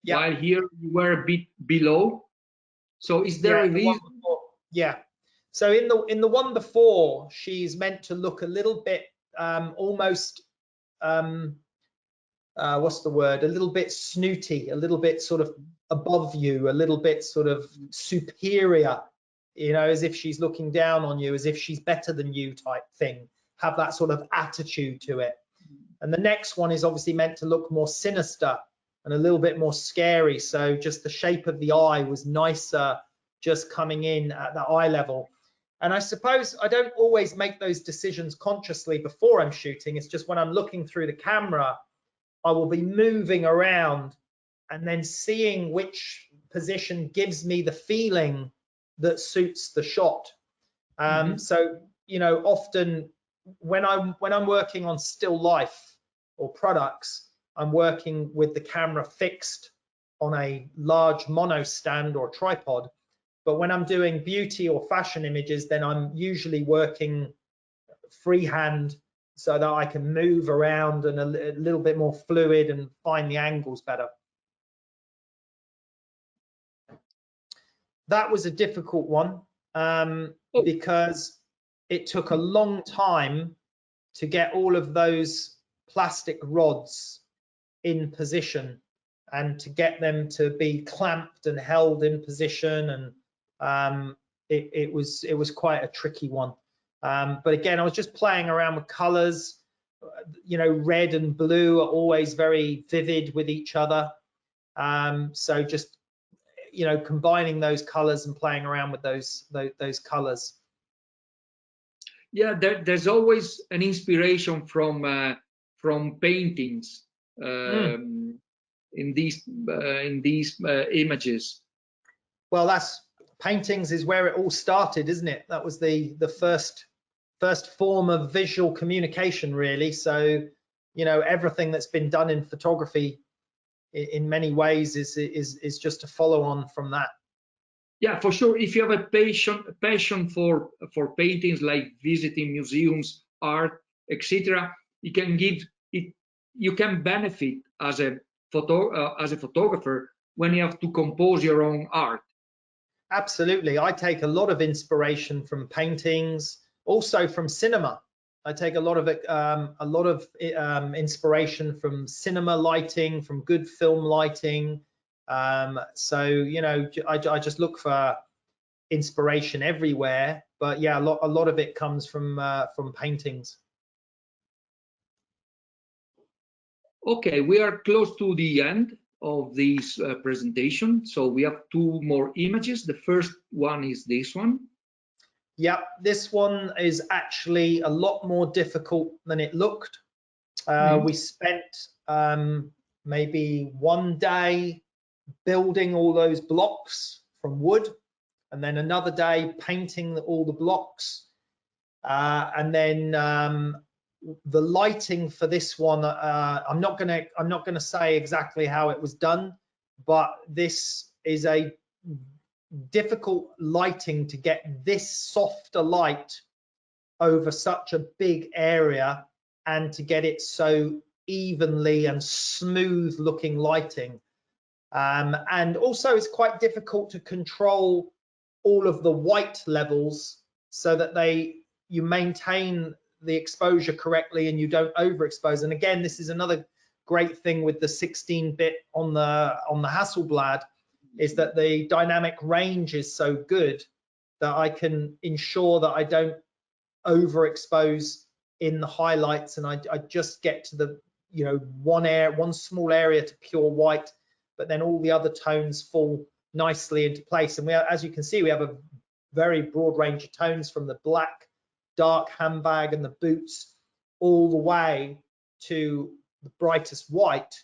while here you were a bit below. So is there a reason? Yeah. So in the one before, she's meant to look a little bit almost what's the word? A little bit snooty, a little bit sort of above you, a little bit sort of superior, you know, as if she's looking down on you, as if she's better than you type thing. Have that sort of attitude to it. And the next one is obviously meant to look more sinister and a little bit more scary. So just the shape of the eye was nicer, just coming in at the eye level. And I suppose I don't always make those decisions consciously before I'm shooting. It's just when I'm looking through the camera, I will be moving around and then seeing which position gives me the feeling that suits the shot. So, you know, often when I'm working on still life or products, I'm working with the camera fixed on a large mono stand or tripod. But when I'm doing beauty or fashion images, then I'm usually working freehand so that I can move around and a little bit more fluid and find the angles better. That was a difficult one because it took a long time to get all of those plastic rods in position and to get them to be clamped and held in position, and it was quite a tricky one. But again, I was just playing around with colors. You know, red and blue are always very vivid with each other. So just, you know, combining those colors and playing around with those colors. Yeah, there's always an inspiration from paintings in these images. Well, that's paintings is where it all started, isn't it? That was the first form of visual communication, really. So, you know, everything that's been done in photography in many ways is just a follow on from that. Yeah, for sure. If you have a passion for paintings, like visiting museums, art, etc., you can give it. You can benefit as a photographer when you have to compose your own art. Absolutely, I take a lot of inspiration from paintings, also from cinema. I take a lot of inspiration from cinema lighting, from good film lighting. So, you know, I just look for inspiration everywhere. But yeah, a lot of it comes from paintings. Okay, we are close to the end of this presentation. So we have two more images. The first one is this one. Yeah, this one is actually a lot more difficult than it looked. We spent maybe one day building all those blocks from wood, and then another day painting all the blocks, and then the lighting for this one. I'm not gonna say exactly how it was done, but this is a difficult lighting to get this softer light over such a big area and to get it so evenly and smooth looking lighting. And also it's quite difficult to control all of the white levels so that you maintain the exposure correctly and you don't overexpose. And again, this is another great thing with the 16-bit on the Hasselblad, is that the dynamic range is so good that I can ensure that I don't overexpose in the highlights, and I just get to the, you know, one small area to pure white, but then all the other tones fall nicely into place. And as you can see, we have a very broad range of tones, from the black dark handbag and the boots all the way to the brightest white,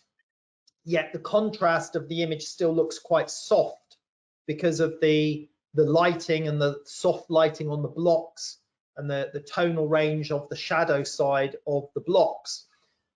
yet the contrast of the image still looks quite soft because of the lighting and the soft lighting on the blocks and the tonal range of the shadow side of the blocks.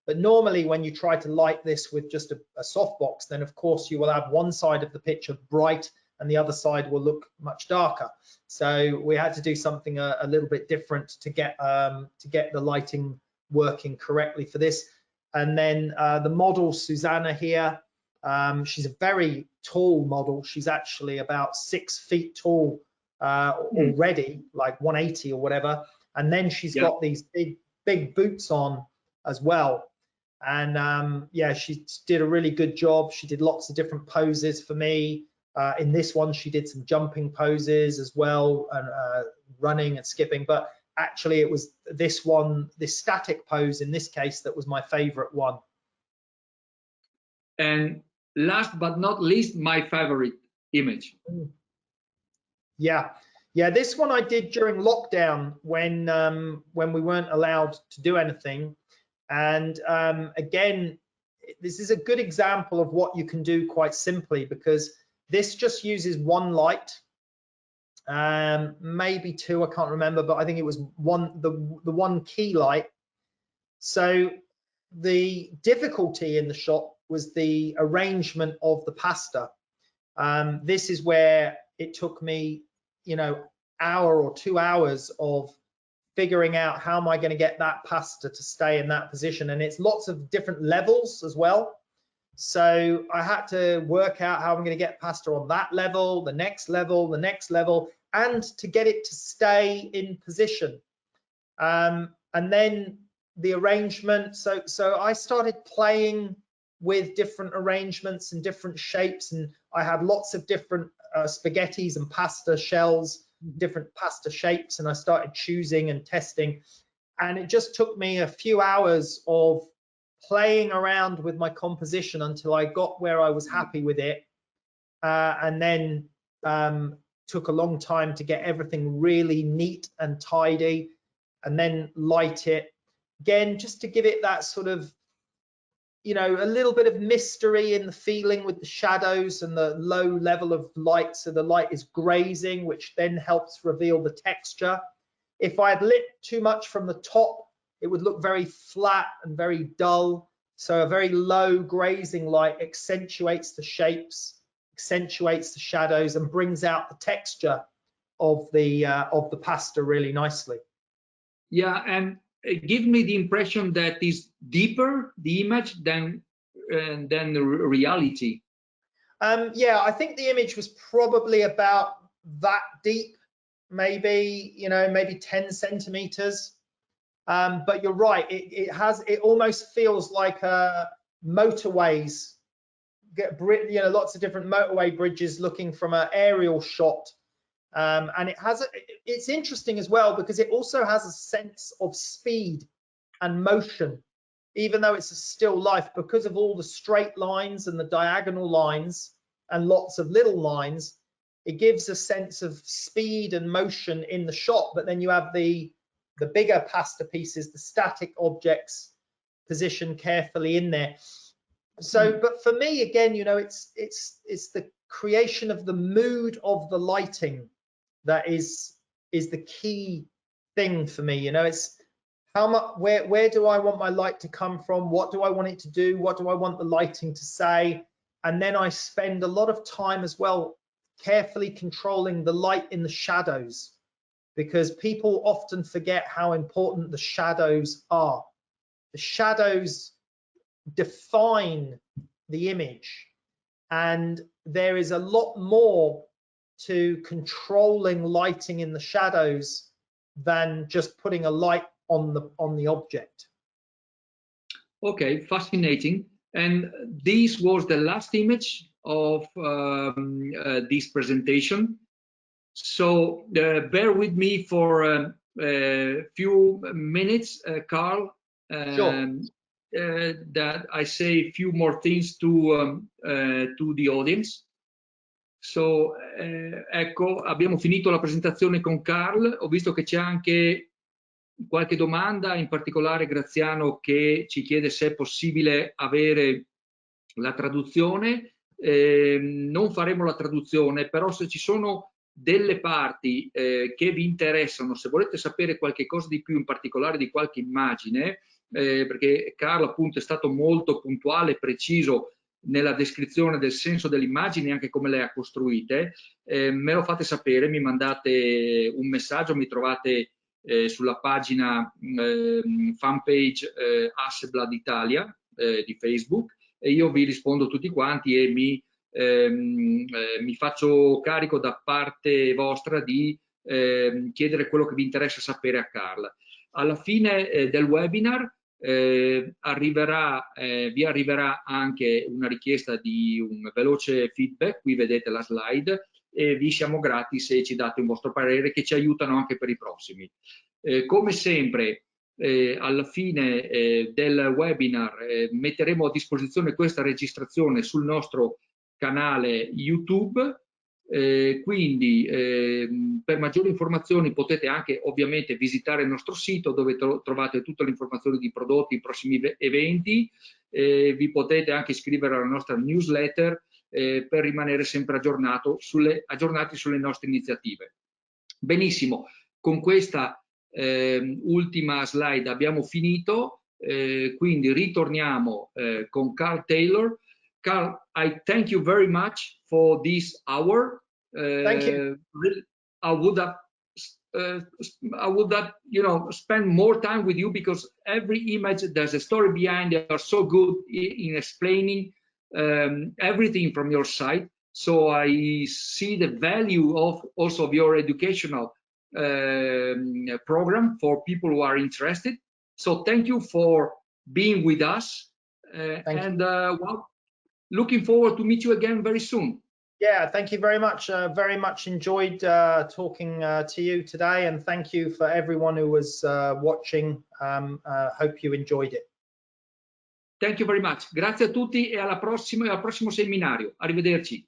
But normally when you try to light this with just a softbox, then of course you will have one side of the picture bright and the other side will look much darker. So we had to do something a little bit different to get the lighting working correctly for this. And then the model Susanna here, she's a very tall model. She's actually about 6 feet tall already, like 180 or whatever. And then she's got these big boots on as well. And yeah, she did a really good job. She did lots of different poses for me. In this one, she did some jumping poses as well, and running and skipping. But actually, it was this one, this static pose in this case, that was my favorite one. And last but not least, my favorite image. Yeah, this one I did during lockdown when we weren't allowed to do anything. And again, this is a good example of what you can do quite simply, because this just uses one light, maybe two, I can't remember, but I think it was one, the one key light. So the difficulty in the shot was the arrangement of the pasta. This is where it took me, you know, hour or 2 hours of figuring out how am I going to get that pasta to stay in that position. And it's lots of different levels as well. So I had to work out how I'm going to get pasta on that level, the next level, the next level, and to get it to stay in position. And then the arrangement. So I started playing with different arrangements and different shapes, and I had lots of different spaghettis and pasta shells, different pasta shapes, and I started choosing and testing. And it just took me a few hours of playing around with my composition until I got where I was happy with it, and then took a long time to get everything really neat and tidy, and then light it again, just to give it that sort of, you know, a little bit of mystery in the feeling with the shadows and the low level of light. So the light is grazing, which then helps reveal the texture. If I had lit too much from the top, it would look very flat and very dull. So a very low grazing light accentuates the shapes, accentuates the shadows, and brings out the texture of the pasta really nicely. Yeah, and it gives me the impression that is deeper the image than the reality. Yeah, I think the image was probably about that deep, maybe, you know, maybe 10 centimeters. But you're right, it almost feels like motorways, you know, lots of different motorway bridges looking from an aerial shot. And it's interesting as well because it also has a sense of speed and motion, even though it's a still life, because of all the straight lines and the diagonal lines and lots of little lines. It gives a sense of speed and motion in the shot. But then you have the bigger pasta pieces, the static objects, positioned carefully in there. So, but for me, again, you know, it's the creation of the mood of the lighting that is the key thing for me. You know, it's how much, where do I want my light to come from? What do I want it to do? What do I want the lighting to say? And then I spend a lot of time as well carefully controlling the light in the shadows, because people often forget how important the shadows are. The shadows define the image, and there is a lot more to controlling lighting in the shadows than just putting a light on the object. Okay, fascinating. And this was the last image of this presentation. So bear with me for a few minutes, Karl, Sure. that I say a few more things to the audience. So, ecco, abbiamo finito la presentazione con Karl. Ho visto che c'è anche qualche domanda, in particolare Graziano che ci chiede se è possibile avere la traduzione. Non faremo la traduzione, però se ci sono delle parti che vi interessano, se volete sapere qualche cosa di più, in particolare di qualche immagine, perché Karl appunto è stato molto puntuale e preciso nella descrizione del senso delle immagini, anche come le ha costruite, me lo fate sapere, mi mandate un messaggio, mi trovate sulla pagina fanpage Hasselblad Italia di Facebook, e io vi rispondo tutti quanti e mi faccio carico da parte vostra di chiedere quello che vi interessa sapere a Karl. Alla fine del webinar vi arriverà anche una richiesta di un veloce feedback, qui vedete la slide, e vi siamo grati se ci date un vostro parere, che ci aiutano anche per i prossimi. Come sempre, alla fine del webinar metteremo a disposizione questa registrazione sul nostro canale YouTube, Quindi per maggiori informazioni potete anche ovviamente visitare il nostro sito, dove trovate tutte le informazioni di prodotti, prossimi eventi. Vi potete anche iscrivere alla nostra newsletter per rimanere sempre aggiornati sulle nostre iniziative. Benissimo, con questa ultima slide abbiamo finito, quindi ritorniamo con Karl Taylor. Karl, I thank you very much for this hour. Thank you. I would have, spend more time with you, because every image, there's a story behind it. You're so good in explaining everything from your side. So I see the value of also of your educational program for people who are interested. So thank you for being with us, well, looking forward to meet you again very soon. Yeah, thank you very much. Very much enjoyed talking to you today, and thank you for everyone who was watching. Hope you enjoyed it. Thank you very much. Grazie a tutti e al prossimo seminario. Arrivederci.